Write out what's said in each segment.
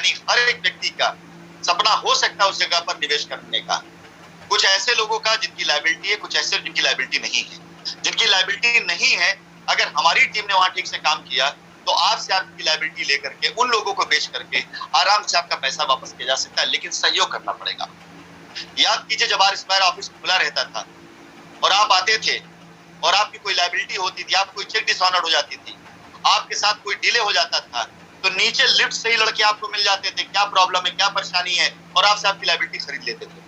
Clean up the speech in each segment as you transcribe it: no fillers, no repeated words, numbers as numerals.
यानी हर एक व्यक्ति का सपना हो सकता है उस जगह पर निवेश करने का। कुछ ऐसे लोगों का जिनकी लायबिलिटी है, कुछ ऐसे जिनकी लायबिलिटी नहीं है। जिनकी लायबिलिटी नहीं है, अगर हमारी टीम ने वहां ठीक से काम किया तो आपसे आपकी लायबिलिटी लेकर के उन लोगों को बेच करके आराम से आपका पैसा वापस किया जा सकता है, लेकिन सहयोग करना पड़ेगा। याद कीजिए जब आर ऑफिस खुला रहता था और आप आते थे और आपकी कोई लायबिलिटी होती थी, आप कोई चेक डिसऑनर्ड हो जाती थी, आपके साथ कोई डिले हो जाता था, तो नीचे लिफ्ट से ही लड़के आपको मिल जाते थे, क्या प्रॉब्लम है, क्या परेशानी है, और आपसे आपकी लायबिलिटी खरीद लेते थे।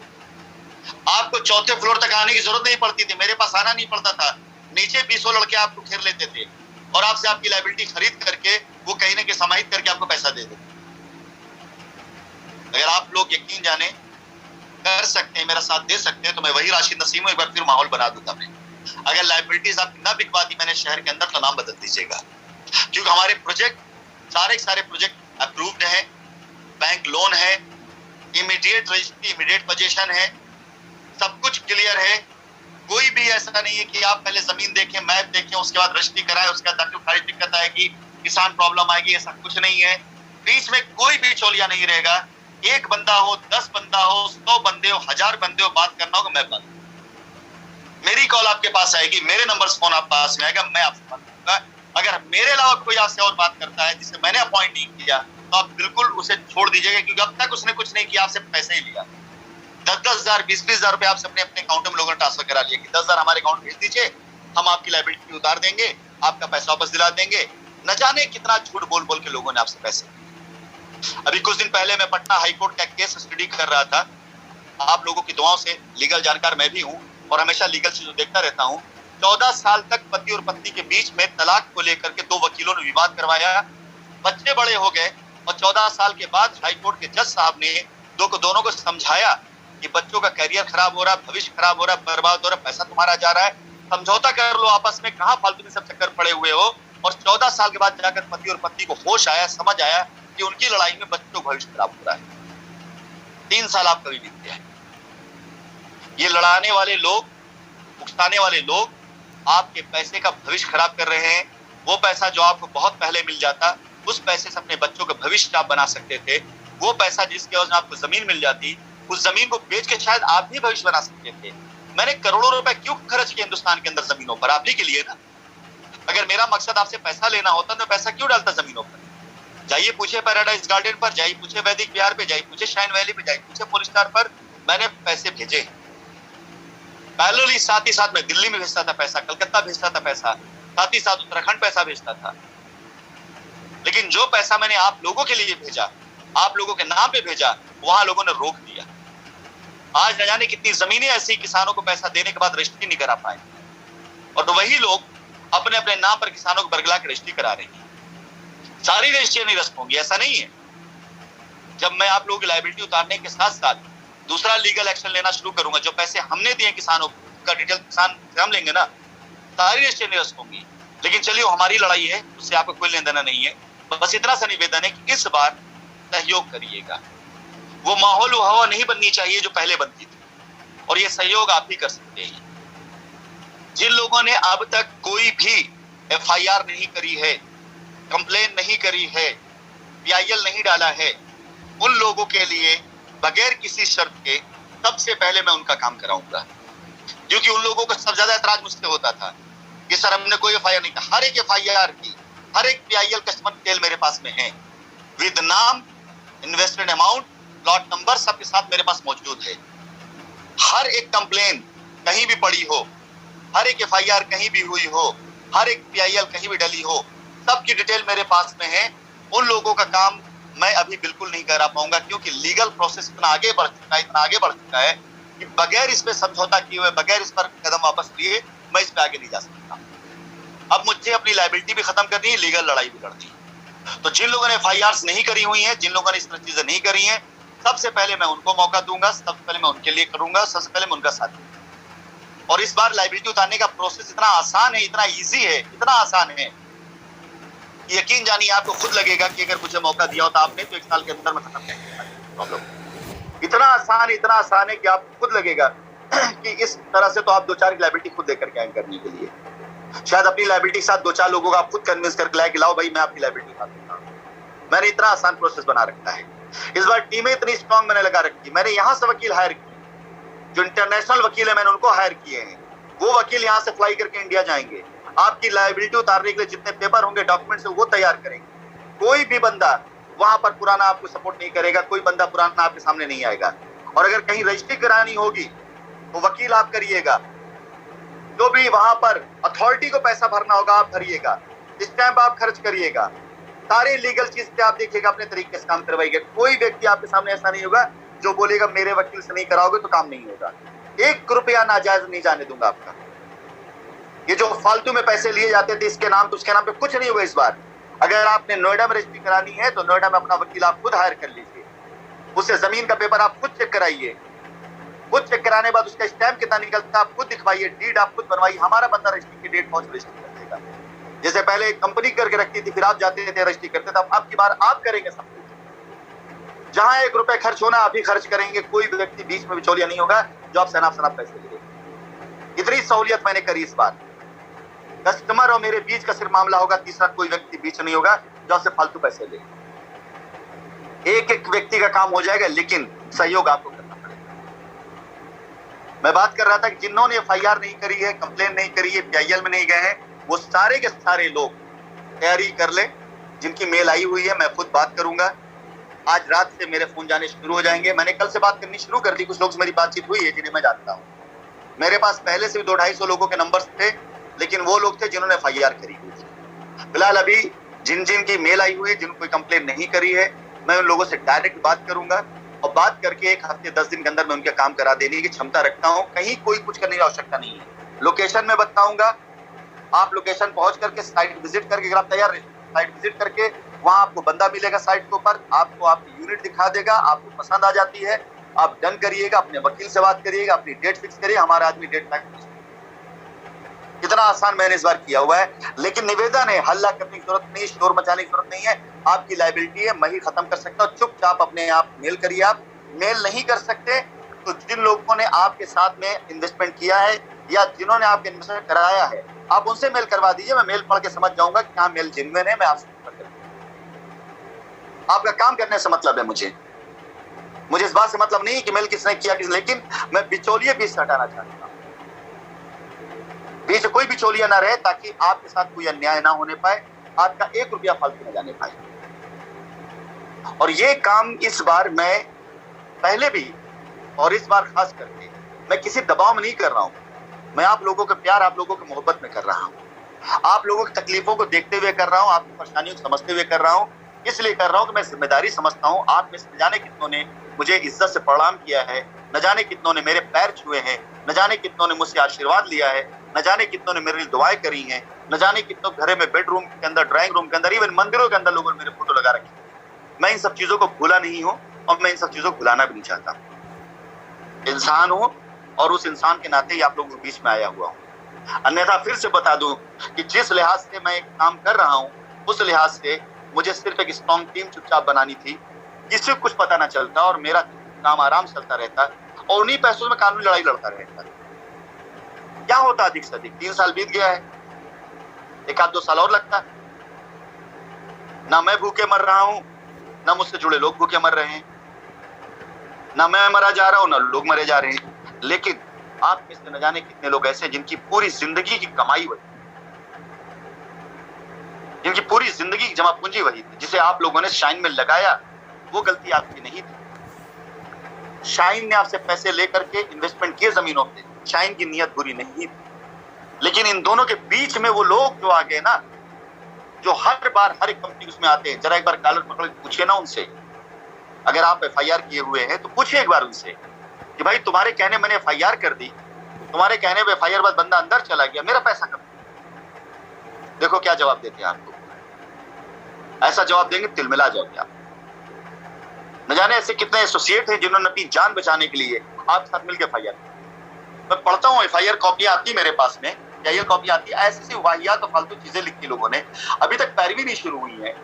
आपको चौथे फ्लोर तक आने की जरूरत नहीं पड़ती थी, मेरे पास आना नहीं पड़ता था, नीचे 20 लड़के आपको घेर लेते थे और आपसे आपकी लायबिलिटी खरीद करके वो कहीं ना कहीं समाहित करके आपको पैसा दे देते। अगर आप लोग यकीन जाने कर सकते हैं, मेरा साथ दे सकते हैं, तो मैं वही राशिद नसीम हूं, एक बार फिर माहौल बना दूंगा मैं। अगर लायबिलिटीज आपकी ना बिकवा दी मैंने शहर के अंदर, तो नाम बदल दीजिएगा, क्योंकि हमारे प्रोजेक्ट सारे प्रोजेक्ट अप्रूव्ड है, बैंक लोन है, इमीडिएट रजिस्ट्री, इमीडिएट पोजीशन है, सब कुछ क्लियर है। कोई भी ऐसा नहीं है कि आप पहले जमीन देखें, मैप देखें, उसके बाद रजिस्ट्री कराएं, उसके बाद सारी दिक्कत आएगी, किसान प्रॉब्लम आएगी, ऐसा कुछ नहीं है। बीच में कोई भी चोलिया नहीं रहेगा। एक बंदा हो, 10 बंदा हो, 100 बंदे हो, 1000 बंदे हो, बात करना होगा, मैं बात, मेरी कॉल आपके पास आएगी, मेरे नंबर से फोन आप पास में आएगा, मैं आपसे बात करूंगा। अगर मेरे अलावा कोई आपसे और बात करता है जिसे मैंने अपॉइंट नहीं किया, तो आप बिल्कुल उसे छोड़ दीजिएगा, क्योंकि अब तक उसने कुछ नहीं किया, आपसे पैसे ही लिया। 10-10 हजार, 20-20 हजार रुपए आपसे अपने अकाउंट में लोगों ने ट्रांसफर करा लिया कि 10 हजार हमारे अकाउंट भेज दीजिए, हम आपकी लायबिलिटी उतार देंगे, आपका पैसा वापस दिला देंगे। न जाने कितना झूठ बोल बोल के लोगों ने आपसे पैसे। अभी कुछ दिन पहले मैं पटना हाईकोर्ट का केस स्टडी कर रहा था। आप लोगों की दुआओं से लीगल जानकार मैं भी हूं और हमेशा लीगल चीजों देखता रहता हूं। 14 साल तक पति और पत्नी के बीच में तलाक को लेकर के 2 वकीलों ने विवाद करवाया, बच्चे बड़े हो गए और 14 साल के बाद हाईकोर्ट के जज साहब ने दोनों को समझाया कि बच्चों का करियर खराब हो रहा है, भविष्य खराब हो रहा है, बर्बाद हो रहा है, पैसा तुम्हारा जा रहा है, समझौता कर लो आपस में, कहां फालतू में सब चक्कर पड़े हुए हो। और 14 साल के बाद जाकर पति और पत्नी को होश आया, समझ आया कि उनकी लड़ाई में बच्चों का भविष्य खराब हो रहा है। 3 साल आपका भी बीत गया है। ये लड़ाने वाले लोग, उकसाने वाले लोग आपके पैसे का भविष्य खराब कर रहे हैं। वो पैसा जो आपको बहुत पहले मिल जाता, उस पैसे से अपने बच्चों का भविष्य आप बना सकते थे। वो पैसा जिसके वजह आपको जमीन मिल जाती, उस जमीन को बेच के शायद आप भी भविष्य बना सकते थे। मैंने करोड़ों रुपए क्यों खर्च किए हिंदुस्तान के अंदर जमीनों पर? आप ही के लिए ना। अगर मेरा मकसद आपसे पैसा लेना होता तो पैसा क्यों डालता जमीनों पर? जाइए पूछे पैराडाइज गार्डन पर, जाइए पूछे वैदिक विहार पे, जाइए पूछे शाइन वैली पे, जाइए पूछे फोर स्टार पर। मैंने पैसे भेजे पैरेलली, साथ ही साथ मैं दिल्ली में भेजता था पैसा, कलकत्ता भेजता था पैसा, साथ ही साथ उत्तराखंड पैसा भेजता था। लेकिन जो पैसा मैंने आप लोगों के लिए भेजा, आप लोगों के नाम पे भेजा, वहां लोगों ने रोक दिया। आज न जाने कितनी जमीनें ऐसी किसानों को पैसा देने के बाद रजिस्ट्री नहीं करा पाए, और वही लोग अपने अपने नाम पर किसानों को बरगला के रजिस्ट्री करा रहे हैं। सारी रजिस्ट्री नहीं रस्त होंगी, ऐसा नहीं है। जब मैं आप लोगों की लायबिलिटी उतारने के साथ साथ दूसरा लीगल एक्शन लेना शुरू करूंगा, जो पैसे हमने दिए किसानों का डिटेल किसान हम लेंगे ना, सारी रजिस्ट्री नहीं रस्त होंगी। लेकिन चलिए, हमारी लड़ाई है, उससे आपको कोई लेना देना नहीं है। बस इतना सा निवेदन है कि इस बार सहयोग करिएगा। वो माहौल, वो हवा नहीं बननी चाहिए जो पहले बनती थी, और ये सहयोग आप ही कर सकते हैं। जिन लोगों ने अब तक कोई भी FIR नहीं करी है, कंप्लेन नहीं करी है, PIL नहीं डाला है, उन लोगों के लिए बगैर किसी शर्त के सबसे पहले मैं उनका काम कराऊंगा। क्योंकि उन लोगों को सबसे ज्यादा एतराज मुझसे होता था कि सर हमने कोई FIR नहीं किया। हर एक FIR की, हर एक PIL कस्टमर डिटेल मेरे पास में है, विद नाम, इन्वेस्टमेंट अमाउंट, प्लॉट नंबर सबके साथ मेरे पास मौजूद है। हर एक कंप्लेन कहीं भी पड़ी हो, हर एक FIR कहीं भी हुई हो, हर एक PIL कहीं भी डली हो, सबकी डिटेल मेरे पास में है। उन लोगों का काम मैं अभी बिल्कुल नहीं करा पाऊंगा, क्योंकि लीगल प्रोसेस इतना आगे बढ़ चुका है कि बगैर इस पे समझौता किए हुए, बगैर इस पर कदम वापस लिए, मैं इस पे आगे नहीं जा सकता। अब मुझे अपनी लायबिलिटी भी खत्म करनी है, लीगल लड़ाई भी लड़नी है। तो जिन लोगों ने FIRs नहीं करी हुई हैं, जिन लोगों ने इस तरह चीजें नहीं करी हैं, सबसे पहले मैं उनको मौका दूंगा, सबसे पहले मैं उनके लिए करूंगा, सबसे पहले मैं उनका साथ दूंगा। और इस बार लायबिलिटी उतारने का प्रोसेस इतना आसान है, इतना ईजी है, इतना आसान है, यकीन जानिए आपको खुद लगेगा कि अगर मुझे मौका दिया होता आपने, तो 1 साल के अंदर मैं खत्म कर प्रॉब्लम। इतना आसान है कि आपको खुद लगेगा कि इस तरह से तो आप 2-4 की लायबिलिटी खुद लेकर के आए करने के लिए। शायद अपनी लायबिलिटी के साथ 2-4 लोगों को आप खुद कन्विंस करके लाए कि लाओ भाई मैं आपकी लायबिलिटी उठा दूंगा। मैंने इतना आसान प्रोसेस बना रखा है। इस बार टीमें इतनी स्ट्रांग मैंने लगा रखी, मैंने यहां से वकील हायर किए, जो इंटरनेशनल वकील है मैंने उनको हायर किए हैं। वो वकील यहां से फ्लाई करके इंडिया जाएंगे, आपकी लायबिलिटी उतारने के लिए जितने पेपर होंगे, डॉक्यूमेंट्स, वो तैयार करेंगे। कोई भी बंदा वहां पर पुराना आपको सपोर्ट नहीं करेगा, कोई बंदा पुराना आपके सामने नहीं आएगा। और अगर कहीं रजिस्ट्री करानी होगी तो वकील आप करिएगा, जो भी वहां पर अथॉरिटी को पैसा भरना होगा आप भरिएगा, स्टैंप आप खर्च करिएगा, सारी लीगल चीज से आप देखिएगा, अपने तरीके से काम करवाइएगा। कोई व्यक्ति आपके सामने ऐसा नहीं होगा जो बोलेगा मेरे वकील से नहीं कराओगे तो काम नहीं होगा। 1 रुपया नाजायज नहीं जाने दूंगा आपका। ये जो फालतू में पैसे लिए जाते थे इसके नाम पे उसके नाम पे कुछ नहीं होगा इस बार। अगर आपने नोएडा में रजिस्ट्री करानी है तो नोएडा में अपना वकील आप खुद हायर कर लीजिए, उससे जमीन का पेपर आप खुद चेक कराइए, खुद चेक कराने के बाद उसका स्टैम्प कितना निकलता है आप खुद दिखवाइए, डीड आप खुद बनवाइए। हमारा बंदा रजिस्ट्री की डेट पहुंच रजिस्ट्री कर देगा। जैसे पहले कंपनी करके रखती थी, फिर आप जाते थे रजिस्ट्री करते थे, अब की बार आप करेंगे सब कुछ। जहां 1 रुपए खर्च होना आप ही खर्च करेंगे, कोई व्यक्ति बीच में बिचौलिया नहीं होगा जो आप सनाफ पैसे ले। इतनी सहूलियत मैंने करी इस बार। कस्टमर और मेरे बीच का सिर्फ मामला होगा, तीसरा कोई व्यक्ति बीच नहीं होगा जो आपसे फालतू पैसे ले। एक एक व्यक्ति का काम हो जाएगा, लेकिन सहयोग आपको करना पड़ेगा। मैं बात कर रहा था कि जिन्होंने एफआईआर नहीं करी है, कंप्लेन नहीं करी है, पीआईएल में नहीं गए हैं, वो सारे के सारे लोग तैयारी कर ले। जिनकी मेल आई हुई है मैं खुद बात करूंगा। आज रात से मेरे फोन जाने शुरू हो जाएंगे। मैंने कल से बात करनी शुरू कर दी, कुछ लोग से मेरी बातचीत हुई है जिन्हें मैं जानता हूँ। मेरे पास पहले से भी 200-250 लोगों के नंबर्स थे, लेकिन वो लोग थे जिन्होंने एफआईआर करी हुई थी। फिलहाल अभी जिन जिन की मेल आई हुई है, जिन कोई कंप्लेन नहीं करी है, मैं उन लोगों से डायरेक्ट बात करूंगा और बात करके 1 हफ्ते 10 दिन के अंदर मैं उनके काम करा देने की क्षमता रखता हूं। कहीं कोई कुछ करने की आवश्यकता नहीं है। लोकेशन में बताऊंगा, आप लोकेशन पहुंच करके साइट विजिट करके, अगर आप तैयार रहे साइट विजिट करके, वहां आपको बंदा मिलेगा साइट के ऊपर, आपको आपकी यूनिट दिखा देगा, आपको पसंद आ जाती है आप डन करिएगा, अपने वकील से बात करिएगा, अपनी डेट फिक्स करिए, हमारा आदमी डेट पैक। कितना आसान मैंने इस बार किया हुआ है। लेकिन निवेदन है, हल्ला करने की जरूरत नहीं, शोर मचाने की जरूरत नहीं है। आपकी लायबिलिटी है, मैं ही खत्म कर सकता हूँ। चुपचाप अपने आप मेल करिए। आप मेल नहीं कर सकते तो जिन लोगों ने आपके साथ में इन्वेस्टमेंट किया है या जिन्होंने आपके इन्वेस्टमेंट कराया है, आप उनसे मेल करवा दीजिए। मैं मेल पढ़ के समझ जाऊंगा कि हाँ मेल जेन्युइन है, मैं आपसे आपका काम करने से मतलब है। मुझे इस बात से मतलब नहीं कि मेल किसने किया लेकिन मैं बिचौलिए बीच से हटाना चाहता हूँ। बीच कोई बिचौलिया ना रहे ताकि आपके साथ कोई अन्याय ना होने पाए, आपका 1 रुपया फालतू न जाने पाए। और ये काम इस बार मैं पहले भी और इस बार खास करके मैं किसी दबाव में नहीं कर रहा हूं। मैं आप लोगों के प्यार, आप लोगों की मोहब्बत में कर रहा हूं। आप लोगों की तकलीफों को देखते हुए कर रहा हूं, आपकी परेशानियों को समझते हुए कर रहा हूं। इसलिए कर रहा हूं कि मैं जिम्मेदारी समझता हूं। आप में से न जाने कितनों ने मुझे इज्जत से प्रणाम किया है, न जाने कितनों ने मेरे पैर छुए हैं, न जाने कितनों ने मुझसे आशीर्वाद लिया है, न जाने कितनों ने मेरे लिए दुआएं करी हैं, न जाने कितनों घरे में बेडरूम के अंदर, ड्राइंग रूम के अंदर, इवन मंदिरों के अंदर लोगों ने मेरे फोटो लगा रखी। मैं इन सब चीजों को भूला नहीं हूं और मैं इन सब चीजों को भुलाना भी नहीं चाहता। इंसान हूं और उस इंसान के नाते ही आप लोगों के बीच में आया हुआ हूं। अन्यथा फिर से बता दूं कि जिस लिहाज से मैं काम कर रहा हूं, उस लिहाज से मुझे सिर्फ एक स्ट्रॉन्ग टीम चुपचाप बनानी थी, किसी को कुछ पता ना चलता और मेरा काम आराम से चलता रहता और उन्हीं पैसों में कानूनी लड़ाई लड़ता रहता। क्या होता अधिक से अधिक? 3 साल बीत गया है, 1-2 साल और लगता। ना मैं भूखे मर रहा हूं, ना मुझसे जुड़े लोग भूखे मर रहे हैं, ना मैं मरा जा रहा हूं, ना लोग मरे जा रहे हैं। लेकिन आप में से न जाने कितने लोग ऐसे जिनकी पूरी जिंदगी की कमाई वही, जिनकी पूरी जिंदगी की जमा पूंजी वही थी, जिसे आप लोगों ने शाइन में लगाया। वो गलती आपकी नहीं थी। शाइन ने आपसे पैसे लेकर के इन्वेस्टमेंट किए जमीनों पे, शाइन की नीयत बुरी नहीं थी। लेकिन इन दोनों के बीच में वो लोग जो आ गए ना, जो हर बार हर एक कंपनी उसमें आते हैं, जरा एक बार कॉलर पकड़ के पूछिए ना उनसे। अगर आप एफआईआर किए हुए हैं तो पूछिए एक बार उनसे कि भाई तुम्हारे कहने मैंने एफआईआर कर दी, तुम्हारे कहने पे एफआईआर बाद बंदा अंदर चला गया, मेरा पैसा कब? देखो क्या जवाब देते हैं आपको। ऐसा जवाब देंगे तिलमिला जाओगे आप। न जाने ऐसे कितने एसोसिएट हैं जिन्होंने अपनी जान बचाने के लिए आपके साथ मिलकर एफआईआर। मैं पढ़ता हूँ एफआईआर कॉपी आती मेरे पास में, एफआईआर कॉपी आती है, ऐसी वाहियात और फालतू चीजें लिखी लोगों ने। अभी तक पैरवी नहीं शुरू हुई है,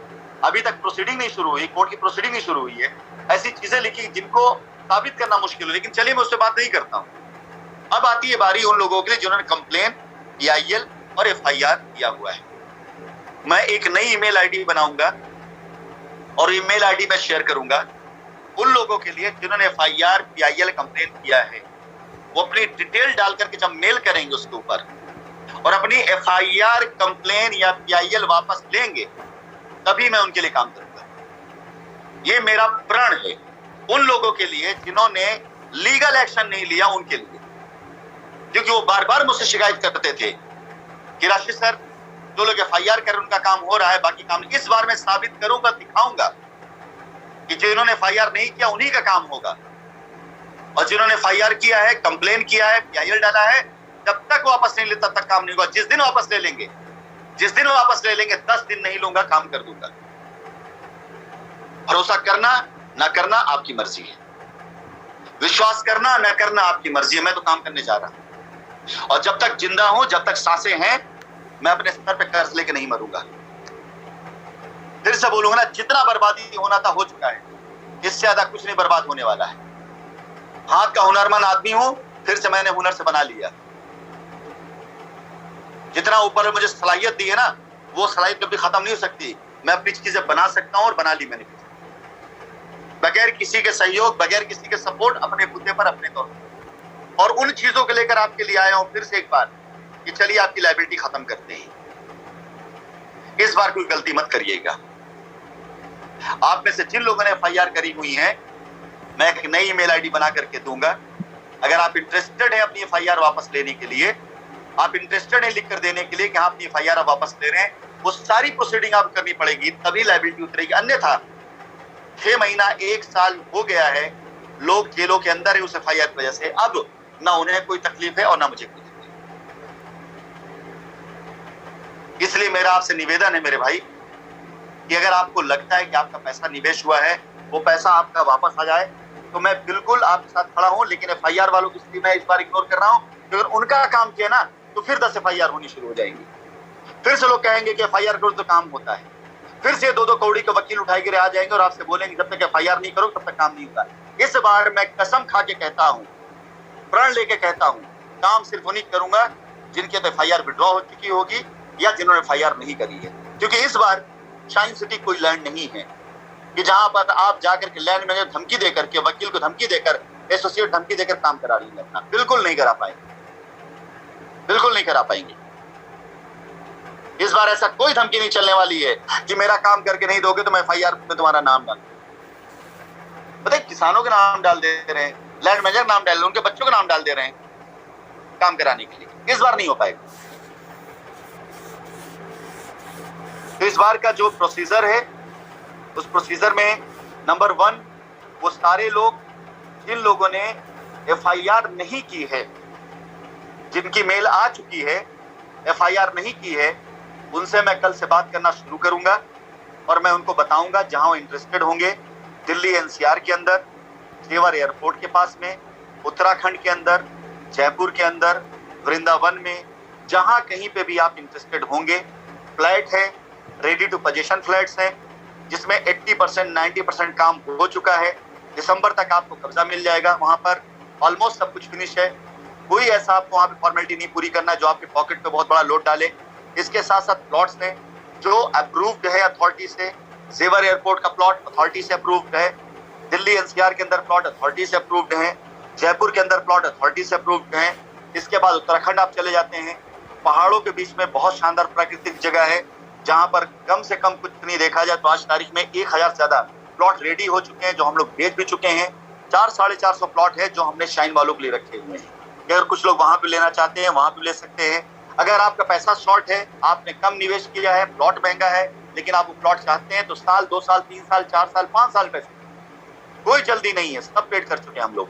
अभी तक प्रोसीडिंग नहीं शुरू हुई, कोर्ट की प्रोसीडिंग नहीं शुरू हुई है। ऐसी चीजें लिखी जिनको साबित करना मुश्किल है। लेकिन चलिए मैं उससे बात नहीं करता हूँ। अब आती है बारी उन लोगों के लिए जिन्होंने कंप्लेन, पीआईएल और एफआईआर किया हुआ है। मैं एक नई ईमेल आईडी बनाऊंगा और ईमेल आईडी में शेयर करूंगा उन लोगों के लिए जिन्होंने FIR PIL कंप्लेन किया है, वो अपनी डिटेल डाल करके जब मेल करेंगे उसके ऊपर और अपनी FIR कंप्लेन या PIL वापस लेंगे, तभी मैं उनके लिए काम करूंगा। ये मेरा प्रण है उन लोगों के लिए जिन्होंने लीगल एक्शन नहीं लिया, उनके लिए, क्योंकि वो बार बार मुझसे शिकायत करते थे कि राशिद सर, जो लोग FIR कर उनका काम हो रहा है, बाकी काम नहीं। इस बार मैं साबित करूंगा, दिखाऊंगा कि जिन्होंने FIR नहीं किया उन्हीं का काम होगा, और जिन्होंने FIR किया है, कंप्लेन किया है, PIL डाला है, जब तक वापस नहीं लेता तब तक काम नहीं होगा। जिस दिन वापस ले लेंगे, 10 दिन नहीं लूंगा, काम कर दूंगा। भरोसा करना ना करना आपकी मर्जी है, विश्वास करना ना करना आपकी मर्जी है। मैं तो काम करने जा रहा हूं, और जब तक जिंदा हूं, जब तक सांसें हैं, मैं अपने सर पे कर्ज लेके नहीं मरूंगा। फिर से बोलूंगा ना, जितना बर्बादी होना था हो चुका है, इससे ज्यादा कुछ नहीं बर्बाद होने वाला है। हाथ का हुनरमंद आदमी हूं, फिर से मैंने हुनर से बना लिया। जितना ऊपर मुझे सलाहियत दी है ना, वो सलाहियत कभी खत्म नहीं हो सकती। मैं अपनी चीजें बना सकता हूं और बना ली मैंने, बगैर किसी के सहयोग, बगैर किसी के सपोर्ट, अपने मुद्दे पर अपने तौर पर। और उन चीजों को लेकर आपके लिए आया हूं फिर से एक बार कि चलिए आपकी लायबिलिटी खत्म करते हैं। इस बार कोई गलती मत करिएगा। आप में से जिन लोगों ने FIR करी हुई है, मैं एक नई ईमेल आईडी बना करके दूंगा। अगर आप इंटरेस्टेड हैं अपनी FIR वापस लेने के लिए, आप इंटरेस्टेड हैं लिख कर देने के लिए कि हाँ अपनी FIR आप वापस ले रहे हैं, वो सारी प्रोसीडिंग आप करनी पड़ेगी, तभी लायबिलिटी उतरेगी। अन्यथा 6 महीना 1 साल हो गया है, लोग जेलों के अंदर है उस FIR की वजह से। अब ना उन्हें कोई तकलीफ है और ना मुझे कोई तकलीफ। इसलिए मेरा आपसे निवेदन है मेरे भाई कि अगर आपको लगता है कि आपका पैसा निवेश हुआ है, वो पैसा आपका वापस आ जाए, तो मैं बिल्कुल आपके साथ खड़ा हूं। लेकिन FIR वालों की स्थिति मैं इस बार इग्नोर कर रहा हूं। अगर उनका काम किया ना, तो फिर 10 FIR होनी शुरू हो जाएंगी। फिर से लोग कहेंगे कि FIR करो तो काम होता है। फिर से 2-2 कौड़ी के वकील उठाए गिरे आ जाएंगे और आपसे बोलेंगे जब तक FIR नहीं करो तब तक काम नहीं होगा। इस बार मैं कसम खा के कहता हूं, प्रण लेके कहता हूं, काम सिर्फ उन्हीं करूंगा जिनके तो FIR विड्रॉ हो चुकी होगी या जिन्होंने FIR नहीं करी है। क्योंकि इस बार शाइन सिटी कोई लैंड नहीं है कि जहां पर आप जाकर के लैंड मैनेजर धमकी देकर के, वकील को धमकी देकर, एसोसिएट धमकी देकर काम करा लेंगे अपना। बिल्कुल नहीं करा पाएंगे, बिल्कुल नहीं करा पाएंगे। इस बार ऐसा कोई धमकी नहीं चलने वाली है कि मेरा काम करके नहीं दोगे तो मैं FIR में तुम्हारा नाम डाल। पता है, किसानों के नाम डाल दे रहे हैं, लैंड मैनेजर नाम डाल रहे हैं, उनके बच्चों का नाम डाल दे रहे हैं काम कराने के लिए। इस बार नहीं हो पाएगा। तो इस बार का जो प्रोसीजर है, उस प्रोसीजर में नंबर 1, वो सारे लोग जिन लोगों ने FIR नहीं की है, जिनकी मेल आ चुकी है, FIR नहीं की है, उनसे मैं कल से बात करना शुरू करूंगा और मैं उनको बताऊंगा जहां वो इंटरेस्टेड होंगे, दिल्ली NCR के अंदर, जेवर एयरपोर्ट के पास में, उत्तराखंड के अंदर, जयपुर के अंदर, वृंदावन में, जहां कहीं पे भी आप इंटरेस्टेड होंगे, फ्लैट है, रेडी टू पोजीशन फ्लैट्स हैं, जिसमें 80% 90% काम हो चुका है। दिसंबर तक आपको कब्जा मिल जाएगा। वहां पर ऑलमोस्ट सब कुछ फिनिश है। कोई ऐसा आपको वहां पे फॉर्मेलिटी नहीं पूरी करना जो आपके पॉकेट पे बहुत बड़ा लोड डाले। इसके साथ साथ प्लॉट्स हैं जो अप्रूव्ड है अथॉरिटी से। जेवर एयरपोर्ट का प्लॉट अथॉरिटी से अप्रूव्ड है, दिल्ली NCR के अंदर प्लॉट अथॉरिटी से अप्रूव्ड है, जयपुर के अंदर प्लॉट अथॉरिटी से अप्रूव्ड है। इसके बाद उत्तराखंड आप चले जाते हैं, पहाड़ों के बीच में बहुत शानदार प्राकृतिक जगह है जहां पर कम से कम कुछ नहीं देखा जाए तो आज तारीख में 1000 से ज्यादा प्लॉट रेडी हो चुके हैं, जो हम लोग बेच भी चुके हैं। 400-450 प्लॉट है जो हमने शाइन वालों के लिए रखे हुए हैं। अगर कुछ लोग वहां पे लेना चाहते हैं वहां पे ले सकते हैं। अगर आपका पैसा शॉर्ट है, आपने कम निवेश किया है, प्लॉट महंगा है, लेकिन आप वो प्लॉट चाहते हैं, तो साल, 2 साल, 3 साल, 4 साल, 5 साल पैसे, कोई जल्दी नहीं है। सब पेड कर चुके हैं हम लोग।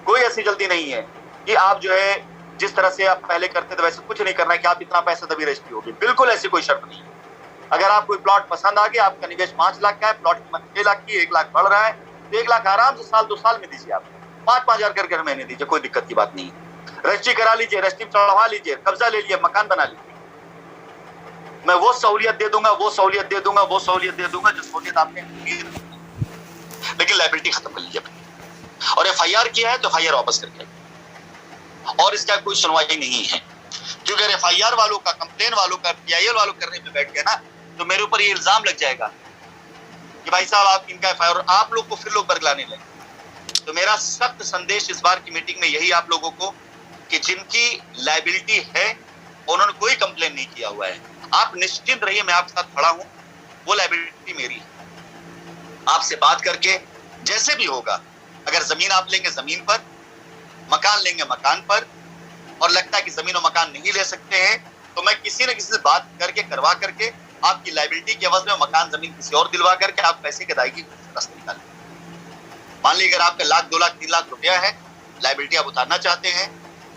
कोई ऐसी जल्दी नहीं है कि आप जो है जिस तरह से आप पहले करते थे वैसे कुछ नहीं करना है कि आप इतना पैसा तभी रजिस्ट्री होगी। बिल्कुल ऐसी कोई शर्त नहीं है। अगर आप कोई प्लॉट पसंद आ गया, आपका निवेश 5 लाख का है, प्लॉट की कीमत 6 लाख की, 1 लाख बढ़ रहा है, तो 1 लाख आराम से साल 2 साल में दीजिए। आप 5-5 हजार करके हर महीने दीजिए, कोई दिक्कत की बात नहीं है। रजिस्ट्री करा लीजिए, रजिस्ट्री चढ़वा लीजिए, कब्जा ले लीजिए, मकान बना लीजिए। मैं वो सहूलियत दे दूंगा, वो सहूलियत दे दूंगा, वो सहूलियत दे दूंगा जो सहूलियत आपने, लेकिन लायबिलिटी खत्म कर लीजिए। और FIR किया है तो FIR वापस करके, और इसका कोई सुनवाई नहीं है। क्योंकि अगर FIR वालों का, कंप्लेन वालों का, PIL वालों करने पे बैठ गया ना, तो मेरे ऊपर ये इल्जाम लग जाएगा कि भाई साहब आप इनका एफआईआर, और आप लोग को फिर लोग बरगलाने लगे। तो मेरा सख्त संदेश इस बार की मीटिंग में यही आप लोगों को कि जिनकी लायबिलिटी है उन्होंने कोई कंप्लेन नहीं किया हुआ है, आप निश्चिंत रहिए, मैं आपके साथ खड़ा हूं, वो लायबिलिटी मेरी है। आपसे बात करके जैसे भी होगा, अगर जमीन आप लेंगे जमीन पर, मकान लेंगे मकान पर, और लगता है कि जमीन और मकान नहीं ले सकते हैं तो मैं किसी न किसी से बात करके करवा करके आपकी लायबिलिटी के एवज में मकान जमीन किसी और दिलवा करके आप पैसे की अदायगी रास्ते निकालें। मान लीजिए अगर आपका 1 लाख 2 लाख 3 लाख रुपया है, लायबिलिटी आप उतारना चाहते हैं,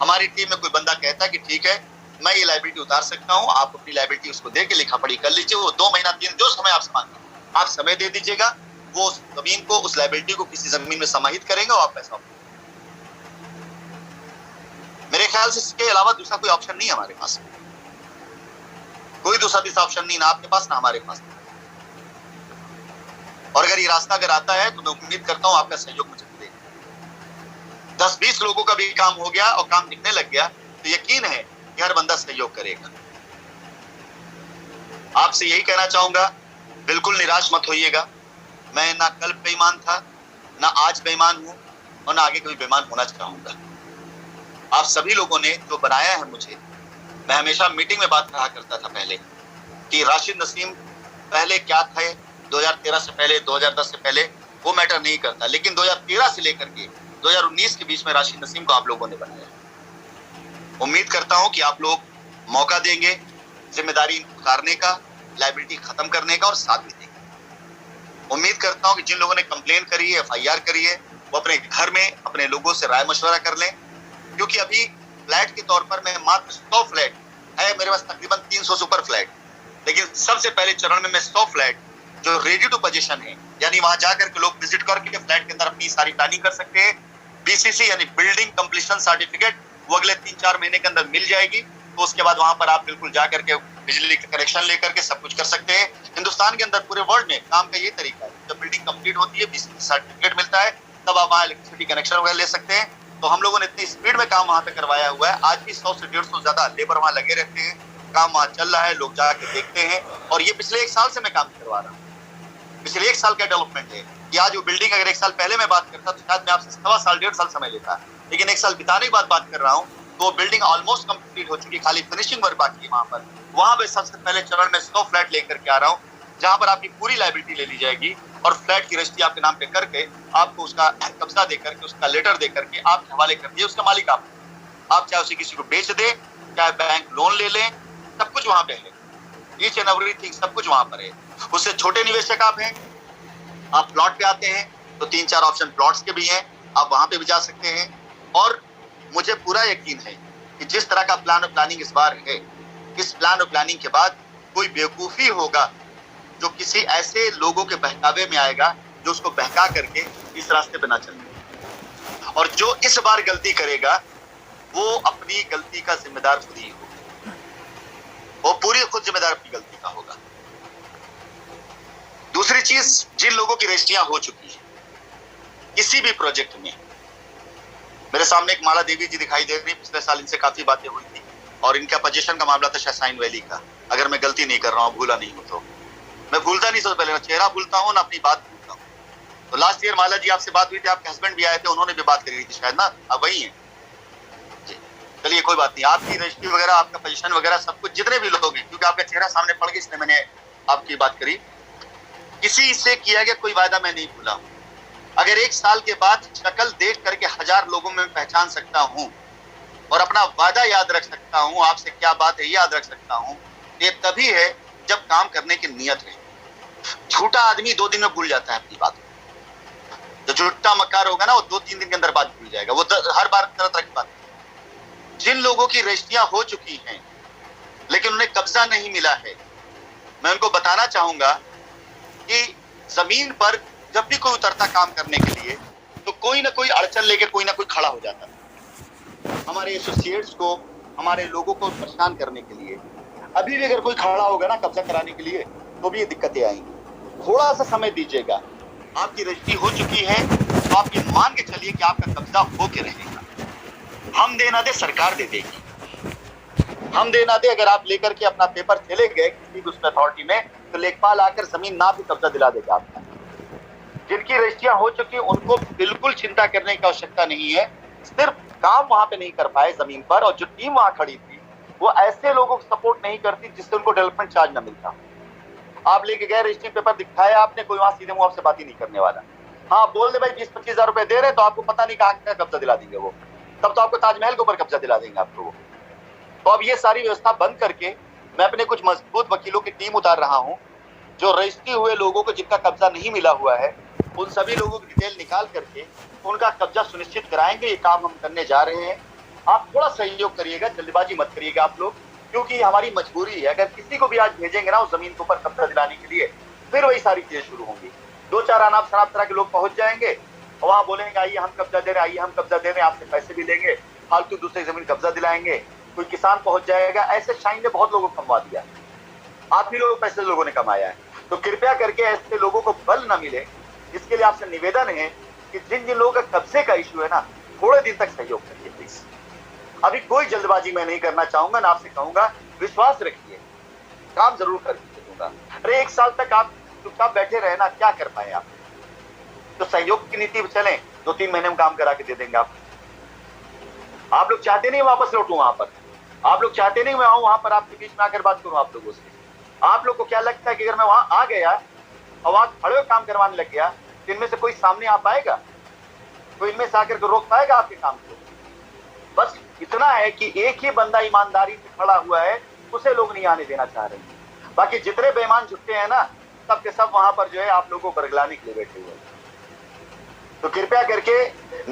हमारी टीम में कोई बंदा कहता है कि ठीक है मैं ये लायबिलिटी उतार सकता हूँ, आप अपनी लायबिलिटी उसको दे के लिखा पढ़ी कर लीजिए, वो 2 महीना 3 जो समय आप मांगे आप समय दे दीजिएगा, वो उस जमीन को उस लायबिलिटी को किसी जमीन में समाहित करेंगे और आप पैसा। मेरे ख्याल से इसके अलावा दूसरा कोई ऑप्शन नहीं है हमारे पास, कोई दूसरा तीसरा ऑप्शन नहीं, ना आपके पास ना हमारे पास। और अगर ये रास्ता अगर आता है तो मैं उम्मीद करता हूं आपका सहयोग मुझे मिलेगा। 10-20 लोगों का भी काम हो गया और काम दिखने लग गया तो यकीन है कि हर बंदा सहयोग करेगा। आपसे यही कहना चाहूंगा, बिल्कुल निराश मत होइएगा। मैं ना कल बेईमान था, ना आज बेईमान हूं और ना आगे कभी बेईमान होना चाहूंगा। आप सभी लोगों ने जो बनाया है मुझे, मैं हमेशा मीटिंग में बात कहा करता था पहले कि राशिद नसीम पहले क्या थे, 2013 से पहले 2010 से पहले वो मैटर नहीं करता, लेकिन 2013 से लेकर के 2019 के बीच में राशिद नसीम को आप लोगों ने बनाया। उम्मीद करता हूं कि आप लोग मौका देंगे जिम्मेदारी उतारने का, लायबिलिटी खत्म करने का और साथ भी देंगे। उम्मीद करता हूं कि जिन लोगों ने कंप्लेन करी है, एफआईआर करी है, वो अपने घर में अपने लोगों से राय मशवरा कर लें, क्योंकि अभी फ्लैट के तौर पर मैं मात्र 100 फ्लैट है मेरे पास, तकरीबन 300 सुपर फ्लैट, लेकिन सबसे पहले चरण में मैं 100 फ्लैट जो रेडी टू पोजीशन है, यानी वहां जाकर के लोग विजिट करके फ्लैट के अंदर अपनी सारी प्लानिंग कर सकते हैं। बीसीसी यानी बिल्डिंग कंप्लीशन सर्टिफिकेट वो अगले 3-4 महीने के अंदर मिल जाएगी, तो उसके बाद वहां पर आप बिल्कुल जाकर के बिजली का कनेक्शन लेकर के सब कुछ कर सकते हैं। हिंदुस्तान के अंदर पूरे वर्ल्ड में काम का ये तरीका है, जब बिल्डिंग कंप्लीट होती है, बीसीसी सर्टिफिकेट मिलता है, तब आप वहां इलेक्ट्रिसिटी कनेक्शन वगैरह ले सकते हैं। तो हम लोगों ने इतनी स्पीड में काम वहां पे करवाया हुआ है, आज भी 100 से 150 ज्यादा लेबर वहां लगे रहते हैं, काम वहां चल रहा है, लोग जाके देखते हैं। और ये पिछले 1 साल से मैं काम करवा रहा हूँ, पिछले 1 साल का डेवलपमेंट है कि आज वो बिल्डिंग अगर 1 साल पहले मैं बात करता तो शायद मैं आपसे 1.25 साल 1.5 साल समय लेता, लेकिन 1 साल बिताने के बाद बात कर रहा हूँ तो बिल्डिंग ऑलमोस्ट कंप्लीट हो चुकी है, खाली फिनिशिंग वर्क बाकी है वहां पर। वहां पे सबसे पहले चरण में 100 फ्लैट लेकर के आ रहा हूँ, जहां पर आपकी पूरी लायबिलिटी ले ली जाएगी और फ्लैट की रजिस्ट्री आपके नाम पे करके आपको उसका कब्जा देकर के, उसका लेटर देकर के आपके हवाले कर दिए, उसका मालिक आप चाहे उसे किसी को बेच दे, चाहे बैंक लोन ले लें, सब कुछ वहां पे है, ईच एंड एवरीथिंग सब कुछ वहां पर है। उससे छोटे निवेशक आप हैं, आप प्लॉट पे आते हैं तो 3-4 ऑप्शन प्लॉट्स के भी हैं, आप वहां पे भी जा सकते हैं। और मुझे पूरा यकीन है कि जिस तरह का प्लान और प्लानिंग इस बार है, इस प्लान और प्लानिंग के बाद कोई बेवकूफी होगा जो किसी ऐसे लोगों के बहकावे में आएगा जो उसको बहका करके इस रास्ते पे ना चले, और जो इस बार गलती करेगा वो अपनी गलती का जिम्मेदार खुद ही होगा, वो पूरी खुद जिम्मेदार अपनी गलती का होगा। दूसरी चीज, जिन लोगों की रजिस्ट्रियां हो चुकी है किसी भी प्रोजेक्ट में, मेरे सामने एक माला देवी जी दिखाई दे रही, पिछले साल इनसे काफी बातें हुई थी और इनका पोजीशन का मामला था शाइन वैली का, अगर मैं गलती नहीं कर रहा हूँ, भूला नहीं हूँ तो। मैं भूलता नहीं, सबसे पहले ना चेहरा भूलता हूँ ना अपनी बात भूलता हूँ। तो लास्ट ईयर माला जी आपसे बात हुई थी, आपके हस्बैंड भी आए थे, उन्होंने भी बात करी थी शायद ना, अब वही है। चलिए कोई बात नहीं, आपकी रजिस्ट्री वगैरह, आपका पोजीशन वगैरह सब कुछ, जितने भी लोग हैं, क्योंकि आपका चेहरा सामने पड़ गया इसलिए मैंने आपकी बात करी। किसी से किया गया कोई वादा मैं नहीं भूला। अगर 1 साल के बाद शक्ल देख करके 1000 लोगों में पहचान सकता हूं और अपना वादा याद रख सकता हूं, आपसे क्या बात है याद रख सकता हूं, ये तभी है जब काम करने की नियत है। झूठा आदमी 2 दिन में भूल जाता है अपनी बात, जो झूठा मक्कार होगा ना वो 2-3 दिन के अंदर बात भूल जाएगा, वो हर बार तरह तरह की बात। जिन लोगों की रजिस्ट्रियां हो चुकी हैं लेकिन उन्हें कब्जा नहीं मिला है, मैं उनको बताना चाहूंगा कि जमीन पर जब भी कोई उतरता काम करने के लिए तो कोई ना कोई अड़चन लेके कोई ना कोई खड़ा हो जाता है, हमारे एसोसिएट्स को, हमारे लोगों को परेशान करने के लिए। अभी भी अगर कोई खड़ा होगा ना कब्जा कराने के लिए तो भी ये दिक्कतें आएंगी। थोड़ा सा समय दीजिएगा, आपकी रजिस्ट्री हो चुकी है तो आप ये मान के चलिए कि आपका कब्जा होके रहेगा। हम दे ना दे सरकार दे देगी, हम दे ना दे, अगर आप लेकर के अपना पेपर चले गए किसी भी उसमें अथॉरिटी में तो लेखपाल आकर जमीन ना भी कब्जा दिला देगा आपका। जिनकी रजिस्ट्रियां हो चुकी उनको बिल्कुल चिंता करने की आवश्यकता नहीं है। सिर्फ काम वहां पे नहीं कर पाए जमीन पर, और जो टीम वहां खड़ी थी वो ऐसे लोगों को सपोर्ट नहीं करती जिससे उनको डेवलपमेंट चार्ज ना मिलता। आप लेके गए, रजिस्ट्री पेपर दिखाया आपने, कोई वहां सीधे मुंह आपसे बात ही नहीं करने वाला। हाँ बोल दे भाई 20-25 हजार रुपए दे रहे तो आपको पता नहीं कहाँ का कब्जा दिला देंगे वो, तब तो आपको ताजमहल के ऊपर कब्जा दिला देंगे आपको वो। तो अब ये सारी व्यवस्था बंद करके मैं अपने कुछ मजबूत वकीलों की टीम उतार रहा हूँ, जो रजिस्ट्री हुए लोगों को जिनका कब्जा नहीं मिला हुआ है उन सभी लोगों की डिटेल निकाल करके उनका कब्जा सुनिश्चित कराएंगे। ये काम हम करने जा रहे हैं। आप थोड़ा सहयोग करिएगा, जल्दबाजी मत करिएगा आप लोग, क्योंकि हमारी मजबूरी है। अगर किसी को भी आज भेजेंगे ना उस जमीन के ऊपर कब्जा दिलाने के लिए, फिर वही सारी चीजें शुरू होंगी। 2-4 अनाप शनाप तरह के लोग पहुंच जाएंगे और वहां बोलेंगे आइए हम कब्जा दे रहे हैं, आइए हम कब्जा दे रहे हैं, आपसे पैसे भी लेंगे, फालतू दूसरी जमीन कब्जा दिलाएंगे। कोई किसान पहुंच जाएगा। ऐसे शाइन ने बहुत लोगों को कमवा दिया, आप ही लोग पैसे लोगों ने कमाया है। तो कृपया करके ऐसे लोगों को बल न मिले, इसके लिए आपसे निवेदन है कि जिन जिन लोगों का कब्जे का इश्यू है ना, थोड़े दिन तक सहयोग करिए प्लीज। अभी कोई जल्दबाजी मैं नहीं करना चाहूंगा, ना आपसे कहूंगा, विश्वास रखिए, काम जरूर कर दूंगा। अरे 1 साल तक आप चुपचाप बैठे रहे ना, क्या कर पाए आप? तो सहयोग की नीति चले, 2-3 महीने में काम करा के दे देंगे आप लोग चाहते नहीं वापस लौटूं वहां पर, आप लोग चाहते नहीं मैं आऊं वहां पर आपके बीच में आकर बात करूं आप लोगों से। आप लोग को क्या लगता है कि अगर मैं वहां आ गया और वहां खड़े हुए काम करवाने लग गया तो इनमें से कोई सामने आ पाएगा? कोई इनमें से आकर रोक पाएगा आपके काम को? बस इतना है कि एक ही बंदा ईमानदारी से खड़ा हुआ है, उसे लोग नहीं आने देना चाह रहे हैं। बाकी जितने बेईमान झुकते हैं ना, सब के सब वहां पर जो है आप लोगों को बरगलाने के लिए बैठे हुए हैं। तो कृपया करके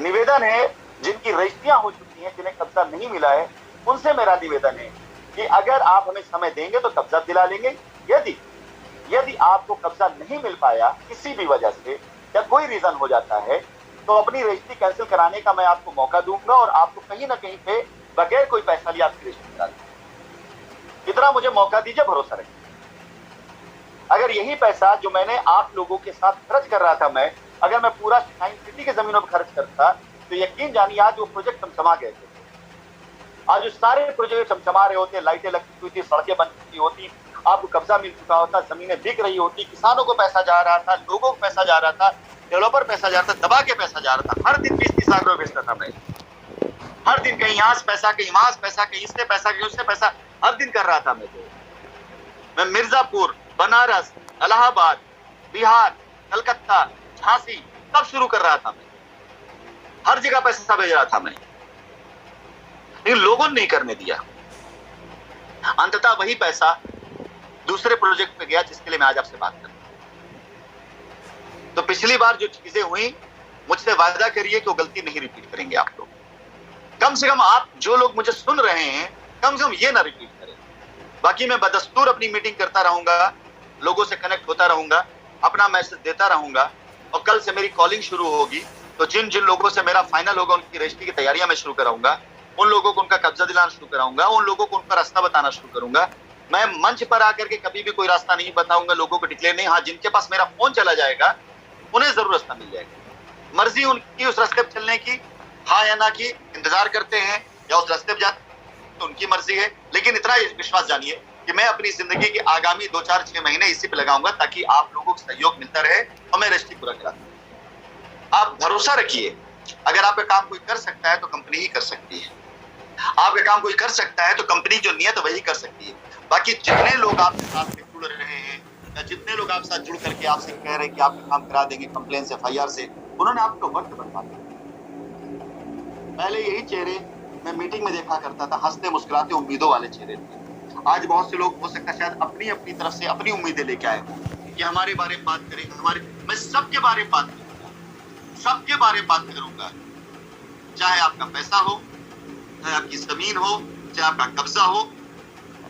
निवेदन है, जिनकी रजिस्ट्रियां हो चुकी हैं, जिन्हें कब्जा नहीं मिला है, उनसे मेरा निवेदन है कि अगर आप हमें समय देंगे तो कब्जा दिला लेंगे। यदि आपको कब्जा नहीं मिल पाया किसी भी वजह से या कोई रीजन हो जाता है, तो अपनी रजिस्ट्री कैंसिल कराने का मैं आपको मौका दूंगा और आपको कहीं ना कहीं पे बगैर कोई पैसा लिए आपकी रजिस्ट्री करा दूंगा। इतना मुझे मौका दीजिए, भरोसा रखिए। अगर यही पैसा जो मैंने आप लोगों के साथ खर्च कर रहा था, अगर मैं पूरा साइंस सिटी की जमीनों पर खर्च करता, तो यकीन जानिए आज वो प्रोजेक्ट चमचमा गए थे। आज सारे प्रोजेक्ट चमचमा रहे होते, लाइटें लगती हुई थी, सड़कें बन चुकी होती, आपको कब्जा मिल चुका होता, जमीनें बिक रही होती, किसानों को पैसा जा रहा था, लोगों को पैसा जा रहा था, डेवलपर पैसा जा रहा था, दबा के पैसा जा रहा था। हर दिन 20-30 लाख रुपए बेचता था मैं, हर दिन कहीं यहाँ से पैसा, कहीं वहां से पैसा, कहीं इससे पैसा, कहीं उससे पैसा, हर दिन कर रहा था मैं मिर्जापुर, बनारस, इलाहाबाद, बिहार, कलकत्ता, झांसी, सब शुरू कर रहा था मैं, हर जगह पैसा भेज रहा था मैं, लेकिन लोगों ने नहीं करने दिया। अंततः वही पैसा दूसरे प्रोजेक्ट पे गया जिसके लिए मैं आज आपसे बात कर रहा हूं। तो पिछली बार जो चीजें हुई, मुझसे वादा करिए कि वो गलती नहीं रिपीट करेंगे आप लोग। कम से कम आप जो लोग मुझे सुन रहे हैं, कम से कम ये ना रिपीट करें। बाकी मैं बदस्तूर अपनी मीटिंग करता रहूंगा, लोगों से कनेक्ट होता रहूंगा, अपना मैसेज देता रहूंगा, और कल से मेरी कॉलिंग शुरू होगी। तो जिन जिन लोगों से मेरा फाइनल होगा उनकी रजिस्ट्री की तैयारियां मैं शुरू कराऊंगा, उन लोगों को उनका कब्जा दिलाना शुरू कराऊंगा, उन लोगों को उनका रास्ता बताना शुरू करूंगा। मैं मंच पर आकर के कभी भी कोई रास्ता नहीं बताऊंगा, लोगों को डिक्लेयर नहीं। हाँ, जिनके पास मेरा फोन चला जाएगा उन्हें जरूर रास्ता मिल जाएगा। मर्जी उनकी उस रास्ते पर चलने की, हाँ या ना की, इंतजार करते हैं या उस रास्ते पर जाते तो उनकी मर्जी है। लेकिन इतना विश्वास जानिए कि मैं अपनी जिंदगी के आगामी 2-4-6 महीने इसी पे लगाऊंगा ताकि आप लोगों का सहयोग मिलता रहे और मैं रजिस्ट्री पूरा करा दूं। आप भरोसा रखिए, अगर आपका काम कोई कर सकता है तो कंपनी ही कर सकती है। आपका काम कोई कर सकता है तो कंपनी जो नियत वही कर सकती है। बाकी जितने लोग आपके साथ में जुड़ रहे हैं या जितने लोग आपके साथ जुड़ करके आपसे कह रहे हैं कि आपका काम करा देंगे कंप्लेन से, FIR से, उन्होंने आपको वक्त बर्बाद किया। पहले यही चेहरे मैं मीटिंग में देखा करता था, हंसते मुस्कुराते उम्मीदों वाले चेहरे थे। आज बहुत से लोग हो सकता है शायद अपनी अपनी तरफ से अपनी उम्मीदें लेके आए हो कि हमारे बारे में बात करेंगे। मैं सबके बारे में बात करूंगा, सबके बारे में बात करूंगा, चाहे आपका पैसा हो, चाहे आपकी जमीन हो, चाहे आपका कब्जा हो,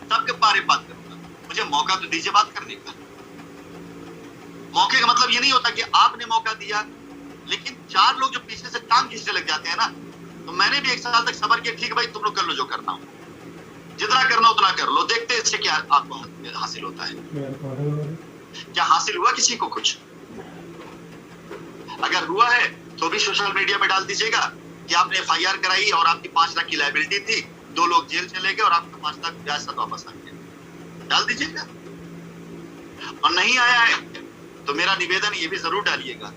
सबके बारे में बात करूंगा। मुझे मौका तो दीजिए बात करने का। मौके का मतलब ये नहीं होता कि आपने मौका दिया, लेकिन 4 लोग जो पीछे से टांग खींचने लग जाते हैं ना, तो मैंने भी 1 साल तक सबर किया, ठीक है भाई तुम लोग कर लो जो करना हो, जितना करना उतना कर लो, देखते इससे क्या आपको हासिल होता है। क्या हासिल हुआ किसी को कुछ? अगर हुआ है तो भी सोशल मीडिया में डाल दीजिएगा कि आपने FIR कराई और आपकी 5 लाख की लायबिलिटी थी, 2 लोग जेल चले गए और आपको 5 लाख ब्याज साथ वापस आ गया, डाल दीजिएगा। और नहीं आया है तो मेरा निवेदन ये भी जरूर डालिएगा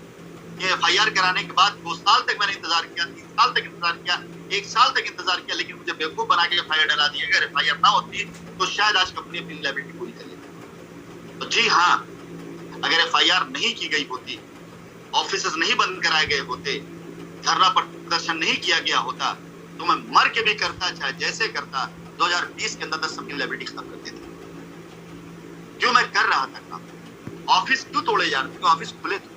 ये FIR कराने के बाद 2 साल तक मैंने इंतजार किया, 3 साल तक इंतजार किया, 1 साल तक इंतजार किया, लेकिन मुझे बेवकूफ बना के FIR डला दिया। अगर FIR ना होती तो शायद आज कंपनी अपनी लायबिलिटी पूरी कर लेती। तो जी हाँ, अगर FIR नहीं की गई होती, ऑफिसेस नहीं बंद कराए गए होते, धरना प्रदर्शन नहीं किया गया होता, तो मैं मर के भी करता, चाहे जैसे करता, 2020 के अंदर सबकी लायबिलिटी खत्म कर देती। क्यों मैं कर रहा था काम? ऑफिस क्यों तोड़े जा रहे थे? क्यों ऑफिस खुले थे?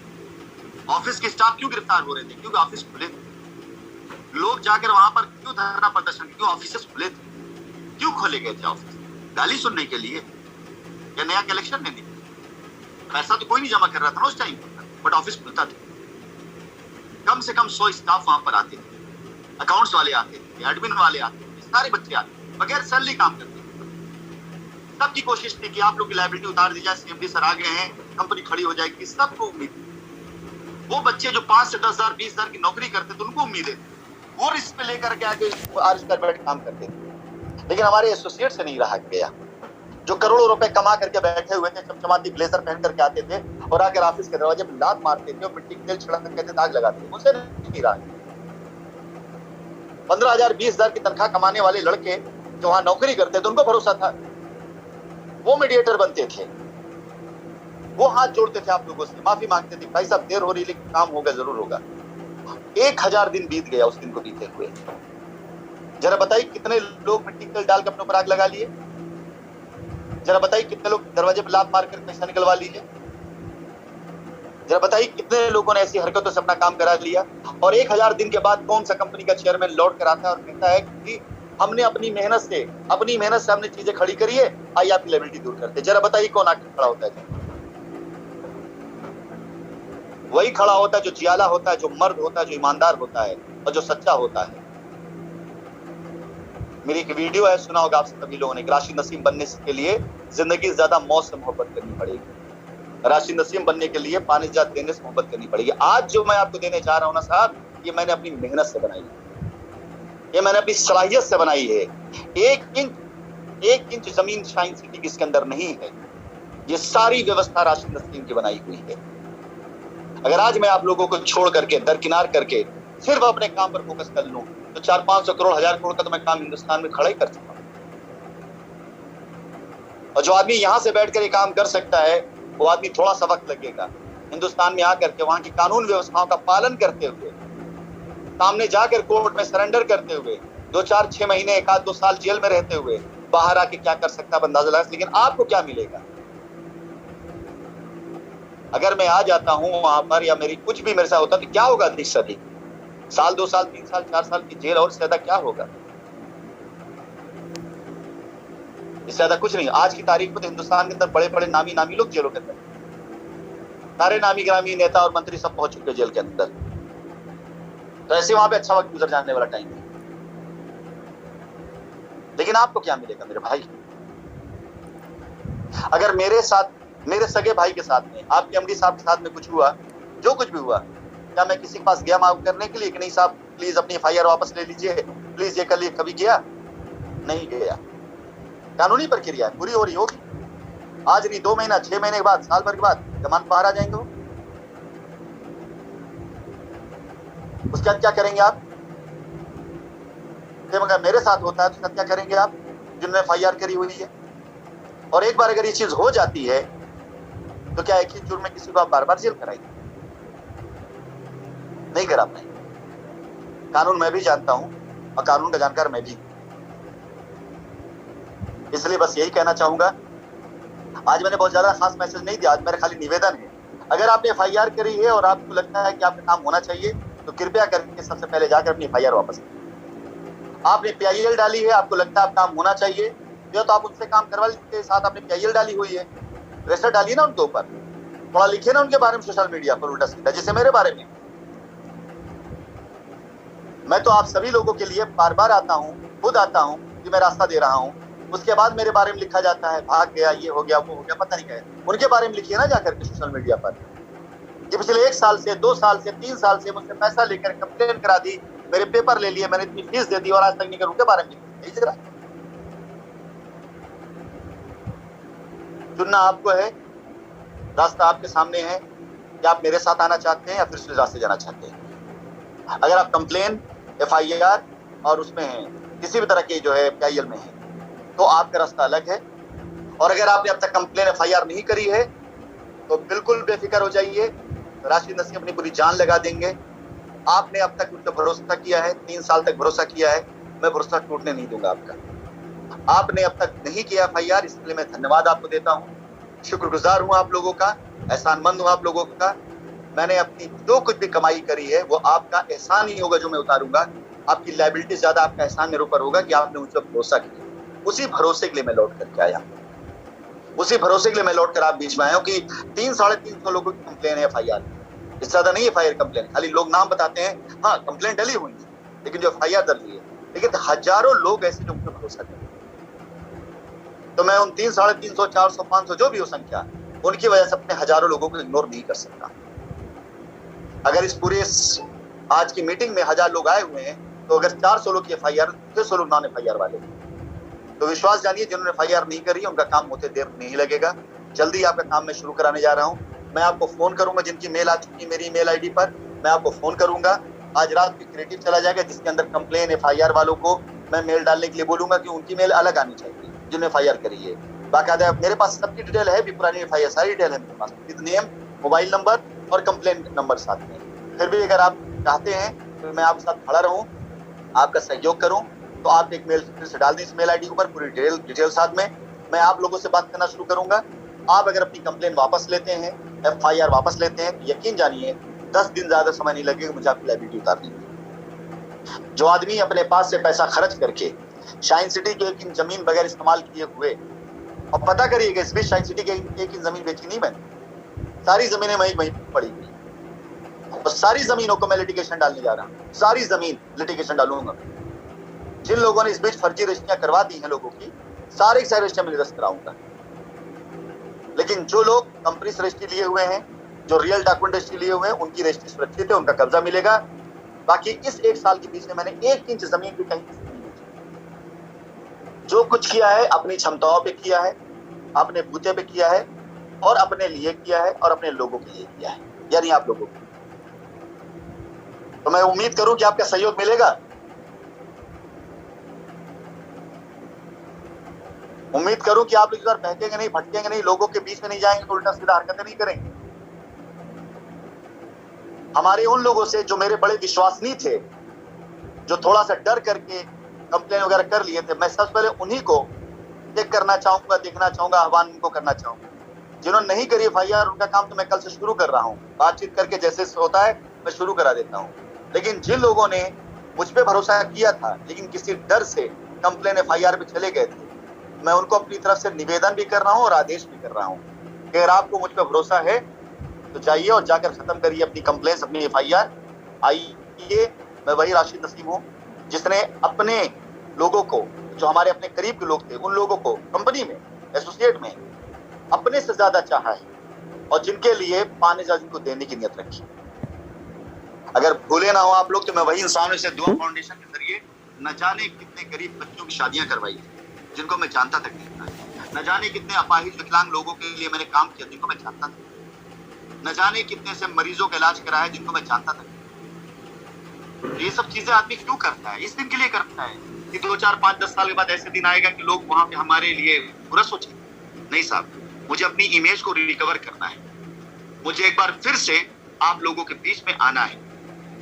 ऑफिस के स्टाफ क्यों गिरफ्तार हो रहे थे? क्योंकि ऑफिस खुले थे। लोग जाकर वहां पर क्यों धरना प्रदर्शन? क्यों ऑफिस खुले थे? क्यों खोले गए थे ऑफिस? गाली सुनने के लिए या नया कलेक्शन लेने? पैसा तो कोई नहीं जमा कर रहा था ना उस टाइम, बट ऑफिस खुलता था। कम से कम 100 स्टाफ वहां पर आते थे, अकाउंट्स वाले आते थे, एडमिन वाले आते थे, सारे बच्चे आते थे, बगैर सैलरी काम करते थे। सबकी कोशिश थी कि आप लोग की लायबिलिटी उतार दी जाए, CMD सर आ गए हैं, कंपनी खड़ी हो जाएगी, सबको उम्मीद थी। वो बच्चे जो 5 से 10,000 20,000 की नौकरी करते थे, उनको उम्मीदें थी, वो रिस्क पे लेकर के आगे आर्ज कर बैठ काम करते थे। लेकिन हमारे एसोसिएट से नहीं रहा गया, जो करोड़ों रुपए कमा करके बैठे हुए थे, चमचमाती ब्लेजर पहन करके आते थे और आकर ऑफिस के दरवाजे में लात मारते थे और मिट्टी के तेल छिड़क करके दाग लगाते थे, उनसे नहीं रहा। 15,000 20,000 की तनख्वाह कमाने वाले लड़के जो वहां नौकरी करते थे, उनको भरोसा था, वो मीडिएटर बनते थे, वो हाथ जोड़ते थे आप लोगों से, माफी मांगते थे, भाई साहब देर हो रही लेकिन काम होगा, जरूर होगा। 1000 दिन बीत गया उस दिन को बीते हुए। जरा बताइए कितने लोग मिट्टी तेल डाल के अपने ऊपर आग लगा लिए? जरा बताइए कितने लोग दरवाजे पर लात मार कर पैसा निकलवा लीजिए? जरा बताइए कितने लोगों ने ऐसी हरकतों से अपना काम करा लिया? और 1000 दिन के बाद कौन सा कंपनी का चेयरमैन लौट कर आता है और कहता है कि हमने अपनी मेहनत से हमने चीजें खड़ी करी है, आइए आपकी लायबिलिटी दूर करते। जरा बताइए कौन आके खड़ा होता है? वही खड़ा होता है जो जियाला होता है, जो मर्द होता है, जो ईमानदार होता है और जो सच्चा होता है। मेरी एक वीडियो है, सुना होगा आप सभी लोगों ने, राशिद नसीम बनने के लिए जिंदगी से ज्यादा मौत से मोहब्बत करनी पड़ेगी। राशिद नसीम बनने के लिए पानीजात देने से मोहब्बत करनी पड़ेगी। आज जो मैं आपको देने चाह रहा हूं ना साहब, ये मैंने अपनी मेहनत से बनाई है, ये मैंने अपनी सलाहियत से बनाई है। एक इंच जमीन शाइन सिटी की इसके अंदर नहीं है। ये सारी व्यवस्था राशिद नसीम की बनाई हुई है। अगर आज मैं आप लोगों को छोड़ करके, दरकिनार करके सिर्फ अपने काम पर फोकस कर लूं, तो 400-500 करोड़ 1000 करोड़ का तो मैं काम हिंदुस्तान में खड़ा ही कर सकता हूं। और जो आदमी यहां से बैठकर ये काम कर सकता है, वो आदमी थोड़ा सा वक्त लगेगा हिंदुस्तान में आकर के वहां की कानून व्यवस्थाओं का पालन करते हुए, सामने जाकर कोर्ट में सरेंडर करते हुए, 2-4-6 महीने 1-2 साल जेल में रहते हुए बाहर आके क्या कर सकता है अंदाजा लगा। लेकिन आपको क्या मिलेगा अगर मैं आ जाता हूं वहां पर, या मेरी कुछ भी मेरे साथ होता, तो क्या होगा? अधिक से अधिक 1 साल 2 साल 3 साल 4 साल की जेल, और ज्यादा क्या होगा? इससे ज्यादा कुछ नहीं। आज की तारीख में तो हिंदुस्तान के अंदर बड़े बड़े नामी लोग जेलों के अंदर, सारे नामी ग्रामी नेता और मंत्री सब पहुंच चुके जेल के अंदर। तो ऐसे वहां पे अच्छा वक्त गुजर जाने वाला टाइम है। लेकिन आपको क्या मिलेगा मेरे भाई? अगर मेरे साथ, मेरे सगे भाई के साथ में, आपके एमडी साहब के साथ में कुछ हुआ, जो कुछ भी हुआ, क्या मैं किसी के पास गया माफ करने के लिए कि नहीं साहब प्लीज अपनी FIR वापस ले लीजिए, प्लीज ये कर लिए? कभी गया? नहीं गया। कानूनी प्रक्रिया है, पूरी हो रही होगी। आज नहीं, 2 महीना 6 महीने के बाद, साल भर के बाद जमानत बाहर आ जाएंगे। उसके बाद क्या करेंगे आप? अगर मेरे साथ होता है तो क्या करेंगे आप, जिनने FIR करी हुई है? और एक बार अगर ये चीज हो जाती है तो क्या एक ही जुर्म में किसी को आप बार बार जेल कराएंगे? नहीं करा पाएंगे। कानून मैं भी जानता हूं और कानून का जानकार मैं भी। इसलिए बस यही कहना चाहूंगा। आज मैंने बहुत ज्यादा खास मैसेज नहीं दिया, आज मेरा खाली निवेदन है, अगर आपने FIR करी है और आपको लगता है कि आपका काम होना चाहिए, तो कृपया करके सबसे पहले जाकर अपनी FIR वापस करें। आपने PIL डाली है, आपको लगता है आप काम होना चाहिए, तो आप उनसे काम करवा लीजिए। साथ आपने PIL डाली हुई है, रजिस्टर डालिए ना उनके ऊपर, थोड़ा लिखिए ना उनके बारे में सोशल मीडिया पर उल्टा सीधा, जैसे मेरे बारे में। मैं तो आप सभी लोगों के लिए बार बार आता हूं, खुद आता हूं कि मैं रास्ता दे रहा हूं, उसके बाद मेरे बारे में लिखा जाता है भाग गया, ये हो गया, वो हो गया, पता नहीं क्या है। उनके बारे में लिखिए ना जाकर के सोशल मीडिया पर कि पिछले 1 साल से, 2 साल से, 3 साल से मुझसे पैसा लेकर कंप्लेन करा दी, मेरे पेपर ले लिए, मैंने इतनी फीस दे दी और आज तक नहीं कर। उनके बारे में लिखिए जरा। चुनना आपको है, रास्ता आपके सामने है, कि आप मेरे साथ आना चाहते हैं या फिर उस रास्ते जाना चाहते हैं। अगर आप कंप्लेन, FIR और उसमें हैं, किसी भी तरह के जो है PIL में है, तो आपका रास्ता अलग है। और अगर आपने अब तक कंप्लेन, FIR नहीं करी है तो बिल्कुल बेफिक्र हो जाइए, राशिद नसीम अपनी पूरी जान लगा देंगे। आपने अब तक मुझ पर भरोसा किया है, 3 साल तक भरोसा किया है, मैं भरोसा टूटने नहीं दूंगा आपका। आपने अब तक नहीं किया FIR, इसलिए मैं धन्यवाद आपको देता हूँ, शुक्रगुजार हूँ आप लोगों का, एहसानमंद हूँ आप लोगों का। मैंने अपनी जो कुछ भी कमाई करी है वो आपका एहसान ही होगा जो मैं उतारूंगा। आपकी लायबिलिटी ज्यादा आपका एहसान मेरे ऊपर होगा कि आपने मुझ पर भरोसा किया। उसी भरोसे के लिए मैं लौट करके आया, उसी भरोसे के लिए मैं लौट कर आप बीच में आया हूँ कि 300-350 लोगों की कंप्लेन है FIR, इससे ज्यादा नहीं FIR कंप्लेन, खाली लोग नाम बताते हैं, हाँ कंप्लेन डली हुई है, लेकिन जो FIR दर्ज हुई है, लेकिन हजारों लोग ऐसे जो मुझ पर भरोसा करते हैं। तो मैं उन 300-350, 400, 500 जो भी हो संख्या, उनकी वजह से अपने हजारों लोगों को इग्नोर नहीं कर सकता। अगर इस पूरे आज की मीटिंग में 1000 लोग आए हुए हैं, तो अगर 400 लोग की FIR, 600 लोग नॉन FIR वाले, तो विश्वास जानिए जिन्होंने FIR नहीं करी उनका काम होते देर नहीं लगेगा। जल्दी आपका काम मैं शुरू कराने जा रहा हूँ। मैं आपको फोन करूंगा, जिनकी मेल आ चुकी है मेरी ईमेल ID पर, मैं आपको फोन करूंगा। आज रात की क्रिएटिव चला जाएगा जिसके अंदर कंप्लेन, FIR वालों को मैं मेल डालने के लिए बोलूंगा कि उनकी मेल अलग आनी चाहिए जिन्होंने FIR करी है। बाकायदा मेरे पास सबकी डिटेल है भी, पुरानी FIR सारी डिटेल है मेरे पास, विद नेम, मोबाइल नंबर और कंप्लेन नंबर साथ में। फिर भी अगर आप चाहते हैं तो मैं आपके साथ खड़ा रहूं, आपका सहयोग करूं, तो आप एक मेल फिर से डाल दें इस मेल ID के ऊपर, पूरी डिटेल साथ में। मैं आप लोगों से बात करना शुरू करूंगा। आप अगर अपनी कंप्लेन वापस लेते हैं, FIR वापस लेते हैं, तो यकीन जानिए 10 दिन ज्यादा समय नहीं लगेगा मुझे आपकी लायबिलिटी उतारने में। जो आदमी अपने पास से पैसा खर्च करके शाइन सिटी की एक जमीन बगैर इस्तेमाल किए हुए, अब पता करिएगा इस बीच शाइन सिटी की एक जमीन बेची नहीं मैंने, सारी जमीनें वहीं पड़ी हुई, और सारी जमीनों को मैं लिटिगेशन डालने जा रहा हूँ, सारी जमीन लिटिगेशन डालूंगा। जिन लोगों ने इस बीच फर्जी रजिस्ट्रियां करवा दी हैं लोगों की, सारे रजिस्ट्रियां मैं निरस्त कराऊंगा। लेकिन जो लोग कंपनी से रजिस्ट्री लिए हुए हैं, जो रियल डॉक्यूमेंट रजिस्ट्री लिए हुए हैं, उनकी रजिस्ट्री सुरक्षित है, उनका कब्जा मिलेगा। बाकी इस 1 साल के बीच में मैंने 1 इंच जमीन भी कहीं नहीं बेची। जो कुछ किया है अपनी क्षमताओं पे किया है, अपने बूते पे किया है, और अपने लिए किया है, और अपने लोगों के लिए किया है, यानी आप लोगों को। तो मैं उम्मीद करूं कि आपका सहयोग मिलेगा, उम्मीद करूं कि आप लोग इस बार बहकेंगे नहीं, भटकेंगे नहीं, लोगों के बीच में नहीं जाएंगे, उल्टा सीधा हरकतें नहीं करेंगे। हमारे उन लोगों से जो मेरे बड़े विश्वसनीय थे, जो थोड़ा सा डर करके कंप्लेन वगैरह कर लिए थे, मैं सबसे पहले उन्हीं को चेक करना चाहूंगा, देखना चाहूंगा, आह्वान उनको करना चाहूंगा। जिन्होंने नहीं करी FIR, उनका काम तो मैं कल से शुरू कर रहा हूँ, बातचीत करके जैसे होता है मैं शुरू करा देता हूँ। लेकिन जिन लोगों ने मुझ पर भरोसा किया था लेकिन किसी डर से कंप्लेन FIR पे चले गए थे, मैं उनको अपनी तरफ से निवेदन भी कर रहा हूँ और आदेश भी कर रहा हूँ कि अगर आपको मुझ पर भरोसा है तो जाइए और जाकर खत्म करिए अपनी कंप्लेन, अपनी FIR। आइए, मैं वही राशिद नसीम हूँ जिसने अपने लोगों को, जो हमारे अपने करीब के लोग थे, उन लोगों को कंपनी में, एसोसिएट में अपने से ज्यादा चाहा है, और जिनके लिए पाने जाजी को देने की नियत रखी। अगर भूले ना हो आप लोग, तो मैं वही इंसान हूं जिसने दुआ फाउंडेशन के जरिए न जाने कितने गरीब बच्चों की शादियां करवाई जिनको मैं जानता तक नहीं था, न जाने कितने अपाहिज विकलांग लोगों के लिए मैंने काम किया जिनको मैं जानता था, न जाने कितने से मरीजों का इलाज कराया जिनको मैं जानता था। ये सब चीजें आदमी क्यों करता है? इस दिन के लिए करता है कि 2, 4, 5, 10 साल के बाद ऐसे दिन आएगा कि लोग वहां पे हमारे लिए बुरा सोचेंगे। नहीं साहब, मुझे अपनी इमेज को रिकवर करना है, मुझे एक बार फिर से आप लोगों के बीच में आना है,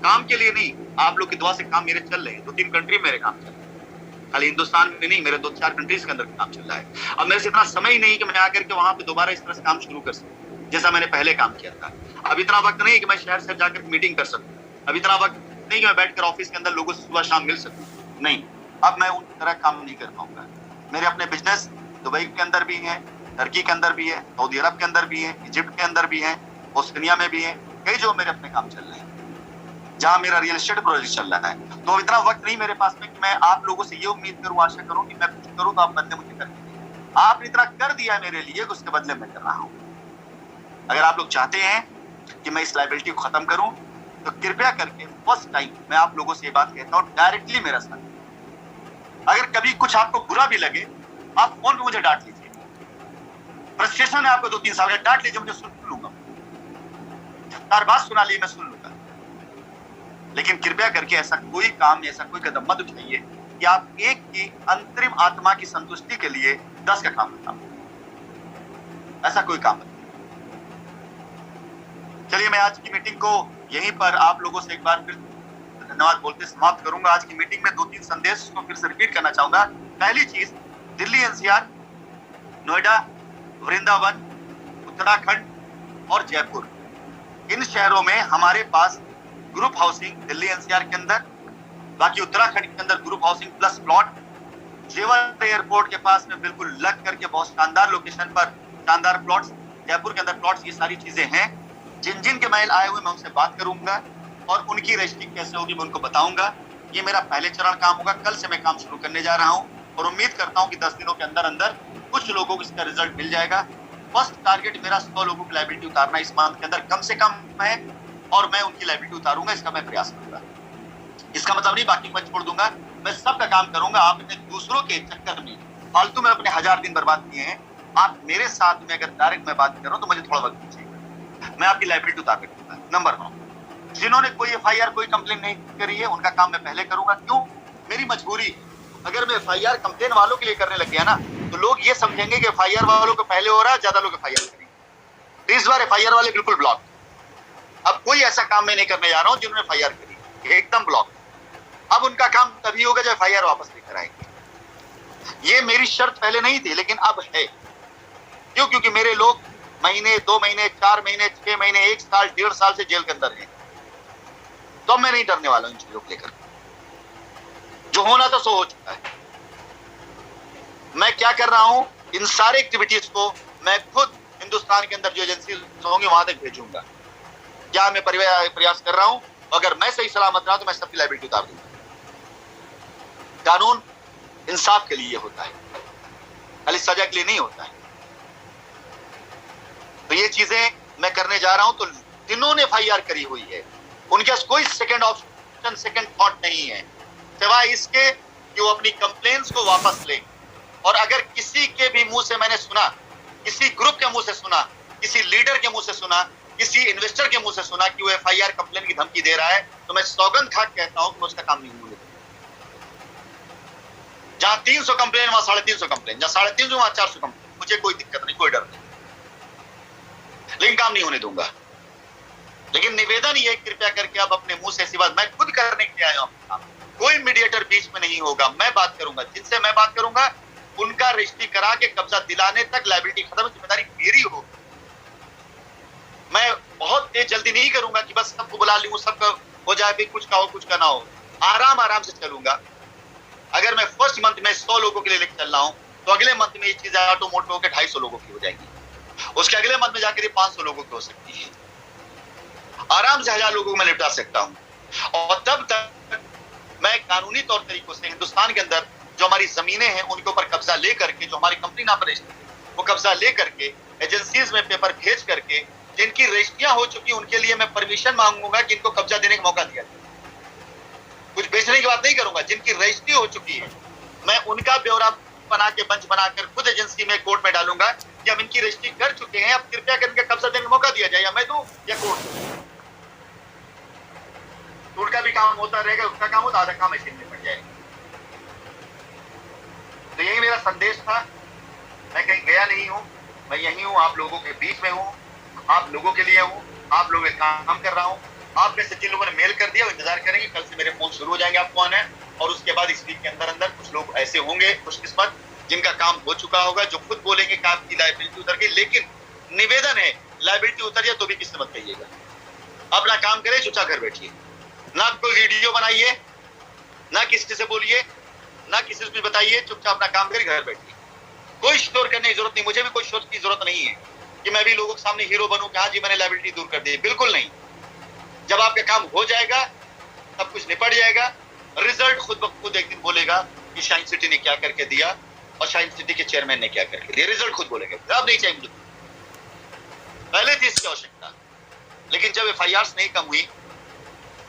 काम के लिए नहीं, आप लोग की दुआ से काम मेरे चल रहे हैं। 2-3 कंट्री मेरे काम चल रहे हैं, खाली हिंदुस्तान में नहीं, मेरे 2-4 कंट्रीज के अंदर काम चल रहा है। अब मेरे से इतना समय ही नहीं कि मैं आकर के वहां पे दोबारा इस तरह से काम शुरू कर सकूं जैसा मैंने पहले काम किया था। अब इतना वक्त नहीं कि मैं शहर से जाकर मीटिंग कर सकूं, अब इतना वक्त नहीं कि मैं बैठकर ऑफिस के अंदर लोगों से सुबह शाम मिल सकूं, नहीं, अब मैं उन तरह काम नहीं कर पाऊंगा। मेरे अपने बिजनेस दुबई के अंदर भी है, टर्की के अंदर भी है, सऊदी अरब के अंदर भी है, इजिप्ट के अंदर भी है, ऑस्ट्रेलिया में भी है, कई जो मेरे अपने काम चल रहे हैं जहां मेरा रियल एस्टेट प्रोजेक्ट चल रहा है। तो इतना वक्त नहीं मेरे पास में कि मैं आप लोगों से ये उम्मीद करूं, आशा करूं कि मैं कुछ करूं तो आप बदले मुझे करके दें। आपने इतना कर दिया है मेरे लिए, उसके बदले मैं कर रहा हूं। अगर आप लोग चाहते हैं कि मैं इस लायबिलिटी को खत्म करूं, तो कृपया करके फर्स्ट टाइम मैं आप लोगों से ये बात कहता हूं, डायरेक्टली मेरा साथ। अगर कभी कुछ आपको बुरा भी लगे, आप फोन पे मुझे डांट लीजिए, फ्रस्ट्रेशन है आपको 2-3 साल का, डांट लीजिए, मुझे सुन लूंगा। चार बात सुना ली, मैं सुन लूंगा, लेकिन कृपया करके ऐसा कोई काम, ऐसा कोई कदम मत उठाइए कि आप एक की अंतरिम आत्मा की संतुष्टि के लिए 10 का काम बताओ। ऐसा कोई काम नहीं। चलिए, मैं आज की मीटिंग को यहीं पर आप लोगों से एक बार फिर धन्यवाद बोलते समाप्त करूंगा। आज की मीटिंग में 2-3 संदेश को फिर से रिपीट करना चाहूंगा। पहली चीज, दिल्ली एनसीआर, नोएडा, वृंदावन, उत्तराखंड और जयपुर, इन शहरों में हमारे पास ग्रुप हाउसिंग, दिल्ली एनसीआर के अंदर, बाकी उत्तराखंड के अंदर ग्रुप हाउसिंग प्लस प्लॉट, जेवर एयरपोर्ट के पास में बिल्कुल लग करके बहुत शानदार लोकेशन पर शानदार प्लॉट्स, जयपुर के अंदर प्लॉट्स, ये सारी चीजें हैं। जिन जिन के महल आए हुए मैं उनसे बात करूंगा और उनकी रजिस्ट्री कैसे होगी मैं उनको बताऊंगा। ये मेरा पहले चरण काम होगा। कल से मैं काम शुरू करने जा रहा हूं और उम्मीद करता हूं कि 10 दिनों के अंदर अंदर कुछ लोगों को इसका रिजल्ट मिल जाएगा। फर्स्ट टारगेट मेरा 100 लोगों की लायबिलिटी उतारना इस मंथ के अंदर कम से कम है और मैं उनकी लायबिलिटी उतारूंगा, इसका मैं प्रयास करूंगा। इसका मतलब नहीं बाकी मैं छोड़ दूंगा, मैं सबका काम करूंगा। आपने दूसरों के चक्कर में फालतू में अपने 1000 दिन बर्बाद किए हैं। आप मेरे साथ में अगर डायरेक्ट मैं बात कर रहा हूं तो मुझे थोड़ा वक्त दीजिएगा, मैं आपकी लायबिलिटी उतार के दूंगा। नंबर 9, जिन्होंने कोई एफआईआर, कोई कंप्लेन नहीं करी है उनका काम मैं पहले करूंगा। क्यों? मेरी मजबूरी। अगर मैं एफआईआर कंप्लेन वालों के लिए करने लग गया ना तो लोग ये समझेंगे कि एफआईआर वालों को पहले हो रहा है, ज्यादा लोग एफआईआर करेंगे। इस बार एफआईआर वाले बिल्कुल ब्लॉक। अब कोई ऐसा काम मैं नहीं करने जा रहा हूं जिन्होंने एफआईआर करी, एकदम ब्लॉक। अब उनका काम तभी होगा जब एफआईआर वापस लेकर आएंगे। ये मेरी शर्त पहले नहीं थी लेकिन अब है। क्यों? क्योंकि मेरे लोग महीने, 2 महीने, 4 महीने, 6 महीने, 1 साल, 1.5 साल से जेल के अंदर हैं। तो मैं नहीं डरने वाला इन चीजों को लेकर। जो होना था सो हो चुका है। मैं क्या कर रहा हूं, इन सारे एक्टिविटीज को मैं खुद हिंदुस्तान के अंदर जो एजेंसी होंगी वहां तक भेजूंगा। क्या मैं प्रयास कर रहा हूं? अगर मैं सही सलामत रहा तो मैं सबकी लायबिलिटी उतार दूंगा। कानून इंसाफ के लिए होता है, खाली सजा के लिए नहीं होता है। तो ये चीजें मैं करने जा रहा हूं। तो जिन्होंने एफआईआर करी हुई है उनके पास कोई सेकंड ऑप्शन, सेकंड थॉट नहीं है सिवाय इसके कि वो अपनी कंप्लेंट्स को वापस लें। और अगर किसी के भी मुंह से मैंने सुना, किसी ग्रुप के मुंह से सुना, किसी लीडर के मुंह से सुना, किसी इन्वेस्टर के मुंह से सुना कि वो एफआईआर कंप्लेन की धमकी दे रहा है तो मैं सौगंध खा कहता हूं कि मैं उसका काम नहीं होने दूंगा। जहां 300 कंप्लेन वहां 350 कंप्लेन, जहां 350 वहां 400 कंप्लेन, मुझे कोई दिक्कत नहीं, कोई डर नहीं, लेकिन काम नहीं होने दूंगा। लेकिन निवेदन ये, कृपया करके आप अपने मुंह से ऐसी बात, मैं खुद करने के लिए आया हूं। कोई मीडिएटर बीच में नहीं होगा। मैं बात करूंगा, जिनसे मैं बात करूंगा उनका रजिस्ट्री करा के कब्जा दिलाने तक लायबिलिटी खत्म, जिम्मेदारी मेरी हो। मैं बहुत तेज जल्दी नहीं करूंगा कि बस सबको बुला लूं, सबका हो जाए, फिर कुछ का हो कुछ का ना हो। आराम आराम से चलूंगा। अगर मैं फर्स्ट मंथ में 100 लोगों के लिए लेकर चल रहा हूं तो अगले मंथ में ये चीजें ऑटोमोटिव होकर 250 लोगों की हो जाएगी। उसके अगले मंथ में जाकर ये 500 लोगों की हो सकती है। आराम से 1000 लोगों को मैं निपटा सकता हूं। और तब तक मैं कानूनी तौर तरीकों से हिंदुस्तान के अंदर जो हमारी जमीनें हैं उनके ऊपर कब्जा ले करके, जो हमारी कंपनी नाम पर रजिस्टर है वो कब्जा ले करके, एजेंसीज में पेपर भेज करके, जिनकी रजिस्ट्रियां हो चुकी उनके लिए मैं परमिशन मांगूंगा कि इनको कब्जा देने का मौका दिया जाए। कुछ बेचने की बात नहीं करूंगा। जिनकी रजिस्ट्री हो चुकी है मैं उनका ब्यौरा बना के, बंच बनाकर खुद एजेंसी में, कोर्ट में डालूंगा कि हम इनकी रजिस्ट्री कर चुके हैं, अब कृपया करके कब्जा देने का मौका दिया जाए, या मैं दूं या कोर्ट दूं। तो उनका भी काम होता रहेगा, उसका काम होता, आधा काम ऐसे निपट जाएगा। तो यही मेरा संदेश था। मैं कहीं गया नहीं हूं, मैं यही हूं, आप लोगों के बीच में हूं, आप लोगों के लिए हूं, आप लोगों के काम कर रहा हूं। आप में से जिन लोगों ने मेल कर दिया वो इंतजार करेंगे, कल से मेरे फोन शुरू हो जाएंगे, आपको आना है। और उसके बाद इस वीक के अंदर अंदर कुछ लोग ऐसे होंगे खुशकिस्मत जिनका काम हो चुका होगा, जो खुद बोलेंगे कि आपकी लायबिलिटी उतर गई। लेकिन निवेदन है, लायबिलिटी उतर जाए तो भी किसी मत कहिएगा। अपना काम करें, चुपचाप घर बैठिए, ना कोई वीडियो बनाइए, ना किसी से बोलिए, ना किसी से बताइए, चुपचाप अपना काम करिए, घर बैठिए। कोई शोर करने की जरूरत नहीं, मुझे भी कोई शोर की जरूरत नहीं है कि मैं भी लोगों के सामने हीरो बनूं कि हाँ जी मैंने लायबिलिटी दूर कर दी। बिल्कुल नहीं। जब आपका काम हो जाएगा सब कुछ निपट जाएगा। रिजल्ट खुद ब खुद एक दिन बोलेगा कि शाइन सिटी ने क्या करके दिया और शाइन सिटी के चेयरमैन ने क्या करके दिया। रिजल्ट खुद बोलेगा। अब नहीं चाहिए मुझे, पहले थी इसकी आवश्यकता। लेकिन जब एफआईआर नहीं कम हुई,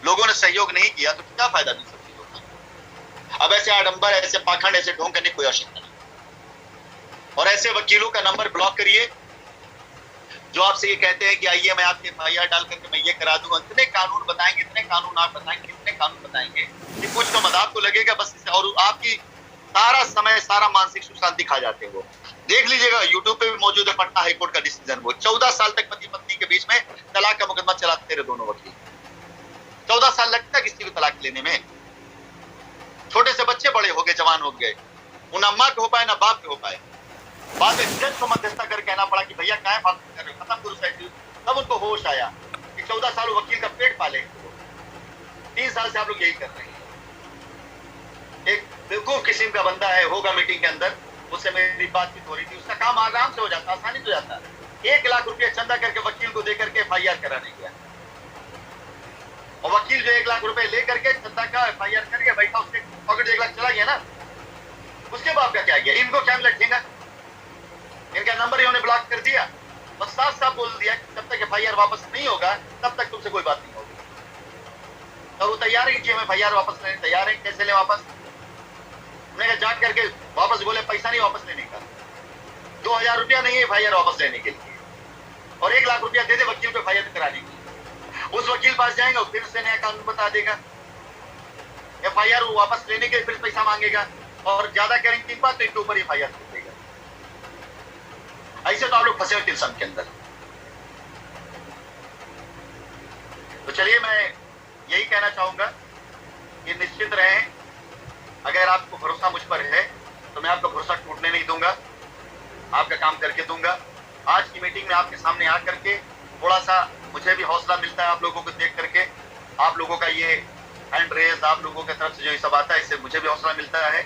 लोगों ने सहयोग नहीं किया, तो क्या फायदा नहीं सब चीजों का। अब ऐसे आडंबर, ऐसे पाखंड, ऐसे ढोंग करने की कोई आवश्यकता नहीं। और ऐसे वकीलों का नंबर ब्लॉक करिए जो आपसे ये कहते हैं कि आइए मैं आपके FIR डाल करके मैं ये करा दूंगा, इतने कानून बताएंगे, इतने कानून आप बताएंगे, इतने कानून बताएंगे कि कुछ तो मजाक को लगेगा बस इसे, और आपकी सारा समय सारा मानसिक सुख शांति खा जाते हैं वो। देख लीजिएगा, यूट्यूब पे भी मौजूद है पटना हाईकोर्ट का डिसीजन, वो 14 साल तक पति पत्नी के बीच में तलाक का मुकदमा चलाते रहे दोनों वकील। 14 साल लगता है किसी को तलाक लेने में। छोटे से बच्चे बड़े हो गए, जवान हो गए, उन अम्मा के हो पाए ना बाप के हो पाए। बाद में जज को मध्यस्थता कर कहना पड़ा कि भैया क्या फालतू कर रहे हो, खत्म करो साइकिल। तब उनको होश आया कि 14 साल वकील का पेट पाले, 3 साल से आप लोग यही कर रहे हैं। एक बेवकूफ किस्म का बंदा है, होगा मीटिंग के अंदर, उससे मेरी बातचीत हो रही थी, उसका काम आराम से हो जाता, आसानी से हो जाता। 1 लाख रुपया चंदा करके वकील को दे करके FIR कराने गया, और वकील जो 1 लाख रुपए लेकर के चंदा का FIR करके बैठा, उसके पॉकेट 1 लाख चला गया ना, उसके बाप का क्या गया? इनको क्या लटेगा? इनका नंबर इन्होंने ब्लॉक कर दिया, बस साफ साफ बोल दिया कि जब तक FIR वापस नहीं होगा तब तक तुमसे कोई बात नहीं होगी। तो वो तैयार है कि हम FIR वापस लेने तैयार है। कैसे ले वापस? उन्हें जाग करके वापस बोले पैसा नहीं वापस लेने का, 2000 रुपया नहीं है FIR वापस लेने के लिए, और 1 लाख रुपया दे दे वकील को FIR कराने की। उस वकील पास जाएंगे, फिर से नया कानून बता देगा, FIR वापस लेने के फिर पैसा मांगेगा, और ज्यादा करेंगे 3 बार तो इसके ऊपर FIR देगा। ऐसे तो आप लोग फंसे टिल्सन के अंदर। तो चलिए मैं यही कहना चाहूंगा कि निश्चित रहें, अगर आपको भरोसा मुझ पर है तो मैं आपका भरोसा टूटने नहीं दूंगा, आपका काम करके दूंगा। आज की मीटिंग में आपके सामने आकर के थोड़ा सा मुझे भी हौसला मिलता है, आप लोगों को देख करके, आप लोगों का ये हैंड रेज, आप लोगों की तरफ से जो ये सब आता है, इससे मुझे भी हौसला मिलता है।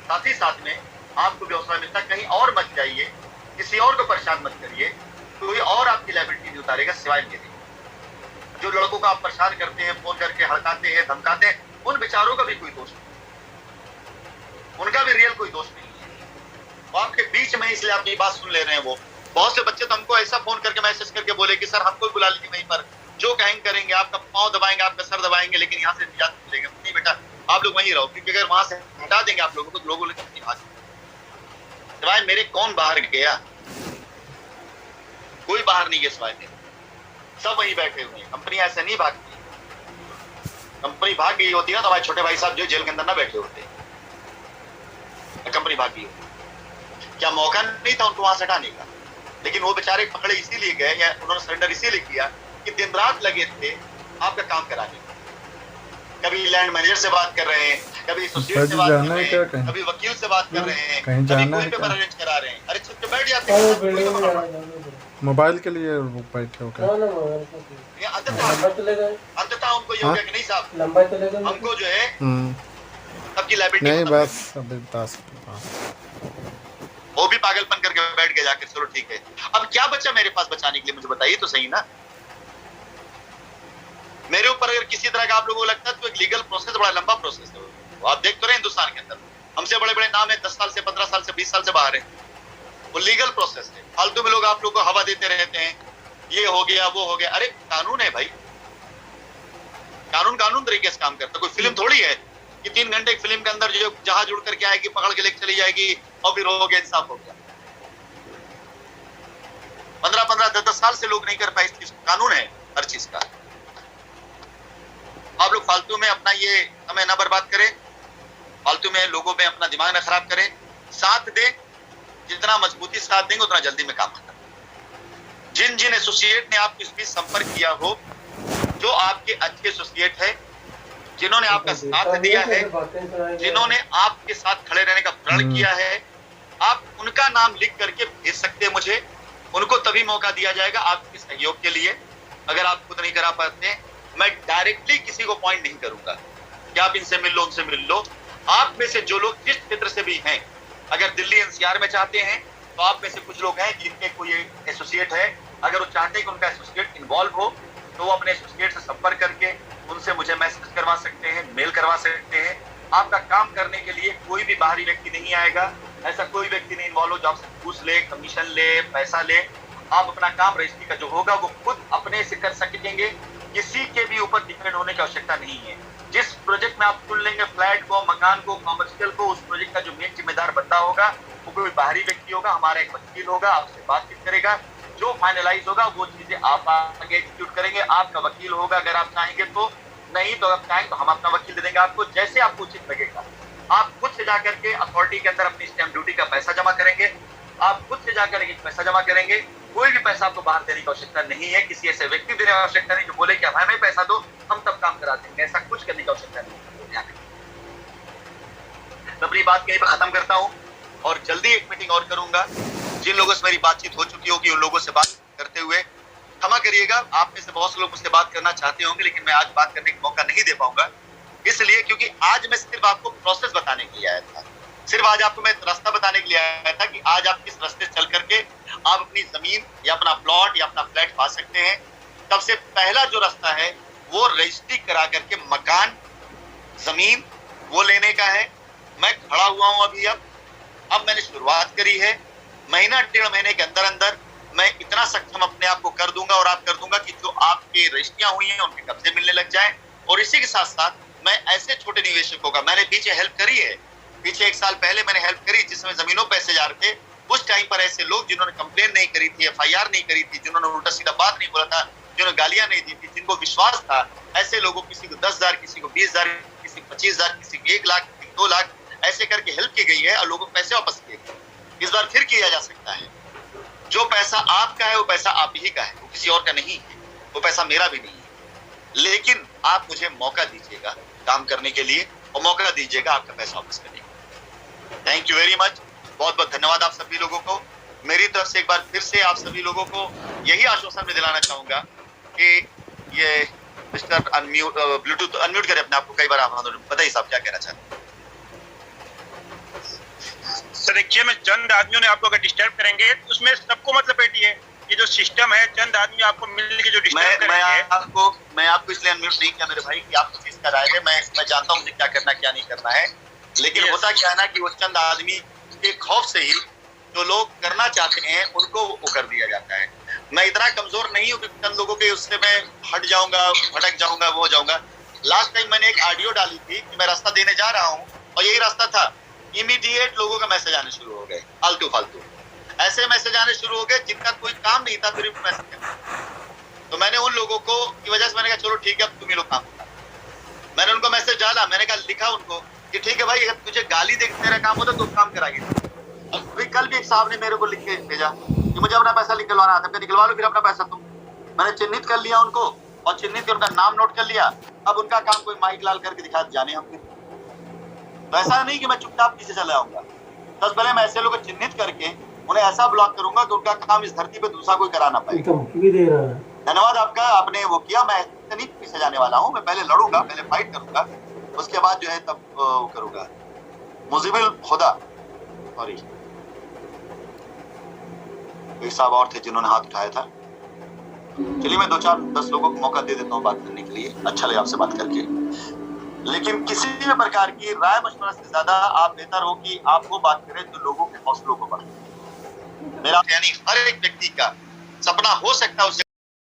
साथ ही साथ में आपको भी हौसला मिलता है, कहीं और मत जाइए, किसी और को परेशान मत करिए, कोई और आपकी लायबिलिटी नहीं उतारेगा सिवाय मेरे। जो लड़कों को आप परेशान करते हैं, फोन करके हड़काते हैं, धमकाते हैं, उन बेचारों का भी कोई दोष नहीं, उनका भी रियल कोई दोष नहीं है। वो आपके बीच में इसलिए आप ये बात सुन ले रहे हैं। वो बहुत से बच्चे तो हमको ऐसा फोन करके मैसेज करके बोले कि सर हमको बुला लीजिए वहीं पर, जो कहेंगे करेंगे, आपका पाँव दबाएंगे, आपका सर दबाएंगे, लेकिन यहाँ से निजात मिलेगा नहीं बेटा, आप लोग वहीं रहो, क्योंकि अगर वहां से हटा देंगे आप लोगों को तो लोगों ने सिवाय मेरे कौन बाहर गया? कोई बाहर नहीं गया सिवाय मेरे, सब वहीं बैठे हुए हैं। कंपनी ऐसे नहीं भागती, कंपनी भाग गई होती ना तो हमारे छोटे भाई साहब जो जेल के अंदर ना बैठे होते, कंपनी भाग गई। क्या मौका नहीं था उनको वहां से हटाने का? लेकिन वो बेचारे पकड़े इसीलिए गए, या उन्होंने सरेंडर इसीलिए किया कि दिन रात लगे थे आपका काम कराने। कभी लैंड मैनेजर से बात कर रहे हैं, कभी एसोसिएट से बात कर रहे हैं, कभी वकील से बात कर रहे हैं, कभी कोई पेपर अरेंज करा रहे हैं। अरे चुप के बैठ जाते हैं, मोबाइल के लिए बैठे हो क्या? अंततः उनको ये हो गया कि नहीं साहब, हमको जो है सबकी लायबिलिटी नहीं, बस अभी 10 वो भी पागलपन करके बैठ गया जाकर। चलो ठीक है, अब क्या बचा मेरे पास बचाने के लिए, मुझे बताइए तो सही ना। मेरे ऊपर अगर किसी तरह का आप लोगों को लगता है तो एक लीगल प्रोसेस बड़ा लंबा प्रोसेस है, वो आप देख तो रहे हिंदुस्तान के अंदर हमसे बड़े बड़े नाम है, 10 साल से 15 साल से 20 साल से बाहर है, वो लीगल प्रोसेस है। फालतू में लोग आप लोग को हवा देते रहते हैं, ये हो गया वो हो गया। अरे कानून है भाई, कानून कानून तरीके से काम करता है। कोई फिल्म थोड़ी है कि 3 घंटे की फिल्म के अंदर जो जहाज उड़ करके आएगी, पकड़ के लेकर चली जाएगी और फिर हो गया, इंसाफ हो गया। 15-15, 10-10 साल से लोग नहीं कर पाए इस चीज को। कानून है हर चीज का। आप लोग फालतू में अपना ये समय ना बर्बाद करें, फालतू में लोगों में अपना दिमाग ना खराब करें, साथ दे, जितना मजबूती साथ देंगे उतना जल्दी में काम खत्म। जिन जिन एसोसिएट ने आपको इस बीच संपर्क किया हो, जो आपके अच्छे एसोसिएट है, जिन्होंने आपका साथ दिया है, जिन्होंने आपके साथ खड़े रहने का प्रण किया है, आप उनका नाम लिख करके भेज सकते हैं मुझे। उनको तभी मौका दिया जाएगा आपके सहयोग के लिए। अगर आप खुद नहीं करा पाते, मैं डायरेक्टली किसी को पॉइंट नहीं करूंगा कि आप इनसे मिल लो, उनसे मिल लो। आप में से जो लोग जिस क्षेत्र से भी हैं, अगर दिल्ली एनसीआर में चाहते हैं तो आप में से कुछ लोग हैं जिनके कोई एसोसिएट है, अगर वो चाहते हैं कि उनका एसोसिएट इन्वॉल्व हो तो वो अपने एसोसिएट से संपर्क करके उनसे मुझे मैसेज करवा सकते हैं, मेल करवा सकते हैं। आपका काम करने के लिए कोई भी बाहरी व्यक्ति नहीं आएगा, ऐसा कोई व्यक्ति नहीं इन्वॉल्व हो जो आपसे घूस ले, कमीशन ले, पैसा ले। आप अपना काम रजिस्ट्री का जो होगा वो खुद अपने से कर सकेंगे, किसी के भी ऊपर डिपेंड होने की आवश्यकता नहीं है। जिस प्रोजेक्ट में आप चुन लेंगे, फ्लैट को, मकान को, कॉमर्शियल को, उस प्रोजेक्ट का जो मेन जिम्मेदार बंदा होगा वो कोई बाहरी व्यक्ति होगा, हमारा एक वकील होगा, आपसे बातचीत करेगा। जो फाइनलाइज होगा वो चीजें आप आगे एग्जीक्यूट करेंगे। आपका वकील होगा अगर आप चाहेंगे तो, नहीं तो आप चाहेंगे तो हम अपना वकील दे देंगे आपको, जैसे आपको उचित लगेगा। आप खुद से जाकर के अथॉरिटी के अंदर अपनी स्टैंप ड्यूटी का पैसा जमा करेंगे, आप खुद से जाकर के पैसा जमा करेंगे। कोई भी पैसा आपको बाहर देने की आवश्यकता नहीं है, किसी ऐसे व्यक्ति देने की आवश्यकता नहीं जो बोले कि हमें पैसा दो हम तब काम करा देंगे, ऐसा कुछ करने की आवश्यकता नहीं है। मैं अपनी बात कहीं पर खत्म करता हूँ और जल्दी एक मीटिंग और करूंगा। जिन लोगों से मेरी बातचीत हो चुकी होगी उन लोगों से बात करते हुए क्षमा करिएगा, आप में से बहुत से लोग मुझसे बात करना चाहते होंगे लेकिन मैं आज बात करने का मौका नहीं दे पाऊंगा, इसलिए क्योंकि आज मैं सिर्फ आपको प्रोसेस बताने के लिए आया था। सिर्फ आज आपको मैं रास्ता बताने के लिए आया था कि आज आप किस रास्ते चल करके आप अपनी जमीन या अपना प्लॉट या अपना फ्लैट पा सकते हैं। सबसे पहला जो रास्ता है वो रजिस्ट्री करा करके मकान, जमीन वो लेने का है। मैं खड़ा हुआ हूं अभी, अब मैंने शुरुआत करी है। महीना 1.5 महीने के अंदर अंदर मैं इतना सक्षम अपने आप को कर दूंगा और आप कर दूंगा कि जो आपके रजिस्ट्रियां हुई हैं उनके कब्जे मिलने लग जाए। और इसी के साथ साथ मैं ऐसे छोटे निवेशकों का, मैंने पीछे हेल्प करी है, पीछे 1 साल पहले मैंने हेल्प करी जिसमें जमीनों पे ऐसे जा रहे थे। उस टाइम पर ऐसे लोग जिन्होंने कंप्लेन नहीं करी थी, FIR नहीं करी थी, जिन्होंने उल्टा सीधा बात नहीं बोला था, जिन्होंने गालियां नहीं दी थी, जिनको विश्वास था, ऐसे लोगों किसी को 10,000, किसी को 20,000, किसी को 25,000, किसी को 1 लाख, किसी को 2 लाख ऐसे करके हेल्प की गई है और लोगों को पैसे वापस किए गए। इस बार फिर किया जा सकता है। जो पैसा आपका है वो पैसा आप ही का है, वो किसी और का नहीं है, वो पैसा मेरा भी नहीं है। लेकिन आप मुझे मौका दीजिएगा काम करने के लिए और मौका दीजिएगा आपका पैसा वापस करने का। थैंक यू वेरी मच, बहुत बहुत धन्यवाद आप सभी लोगों को। मेरी तरफ से एक बार फिर से आप सभी लोगों को यही आश्वासन में दिलाना चाहूंगा कि ये मिस्टर अनम्यूट, ब्लूटूथ अनम्यूट करें अपने आप को, कई बार आप बताइए साहब क्या कहना चाहते हैं। सर देखिए, मैं चंद आदमियों ने आपको अगर डिस्टर्ब करेंगे तो उसमें सबको मत लपेटिए। ये जो सिस्टम है, चंद आदमी आपको मिलने के जो डिस्टर्ब करेंगे। मैं आपको इसलिए अनम्यूट नहीं किया मेरे भाई कि आपको चीज का राय है। मैं जानता हूँ मुझे क्या करना क्या नहीं करना है, लेकिन होता क्या है ना कि वो चंद आदमी के खौफ से ही जो लोग करना चाहते हैं उनको वो कर दिया जाता है। मैं इतना कमजोर नहीं हूँ कि चंद लोगों के उससे मैं हट जाऊंगा, भटक जाऊंगा, वो हो जाऊंगा। लास्ट टाइम मैंने एक ऑडियो डाली थी कि मैं रास्ता देने जा रहा हूँ और यही रास्ता था। इमीडिएट लोगों का मैसेज आने शुरू हो गए, फालतू फालतू ऐसे मैसेज आने शुरू हो गए जिनका कोई काम नहीं था, फिर भी मैसेज करते। तो मैंने उन लोगों को की वजह से मैंने कहा चलो ठीक है अब तुम ही लोग काम करो। मैंने उनको मैसेज डाला, मैंने कहा लिखा उनको कि ठीक है भाई अगर तुझे गाली देकर तेरा काम होता तो काम कराएंगे। अभी कल भी एक साहब ने मेरे को लिख के भेजा कि मुझे अपना पैसा निकलवाना था, निकलवा लो फिर अपना पैसा तुम। मैंने चिन्हित कर लिया उनको और चिन्हित उनका नाम नोट कर लिया। अब उनका काम कोई माइक लाल करके दिखा जाने हम फिर। तो ऐसा नहीं कि मैं चुपचाप पीछे चला आऊंगा, सबसे पहले मैं ऐसे लोगों को चिन्हित करके उन्हें ऐसा ब्लॉक करूंगा कि उनका काम इस धरती पे दूसरा कोई करा ना पाए। धन्यवाद आपका, आपने वो किया। मैं नहीं पीछे जाने वाला हूँ, मैं पहले लड़ूंगा, पहले फाइट करूंगा, उसके बाद जो है तब वो करूंगा। मुजिबिल खुदा सॉरी एक साहब और थे जिन्होंने हाथ उठाया था। चलिए मैं 2-4-10 लोगों को मौका दे देता हूँ बात करने के लिए। अच्छा लगा आपसे बात करके, लेकिन किसी भी प्रकार की राय मशवरा से ज्यादा आप बेहतर हो कि आप वो बात करें जो लोगों के हौसलों को बढ़ाए। मेरा यानी हर एक व्यक्ति का सपना हो सकता है उस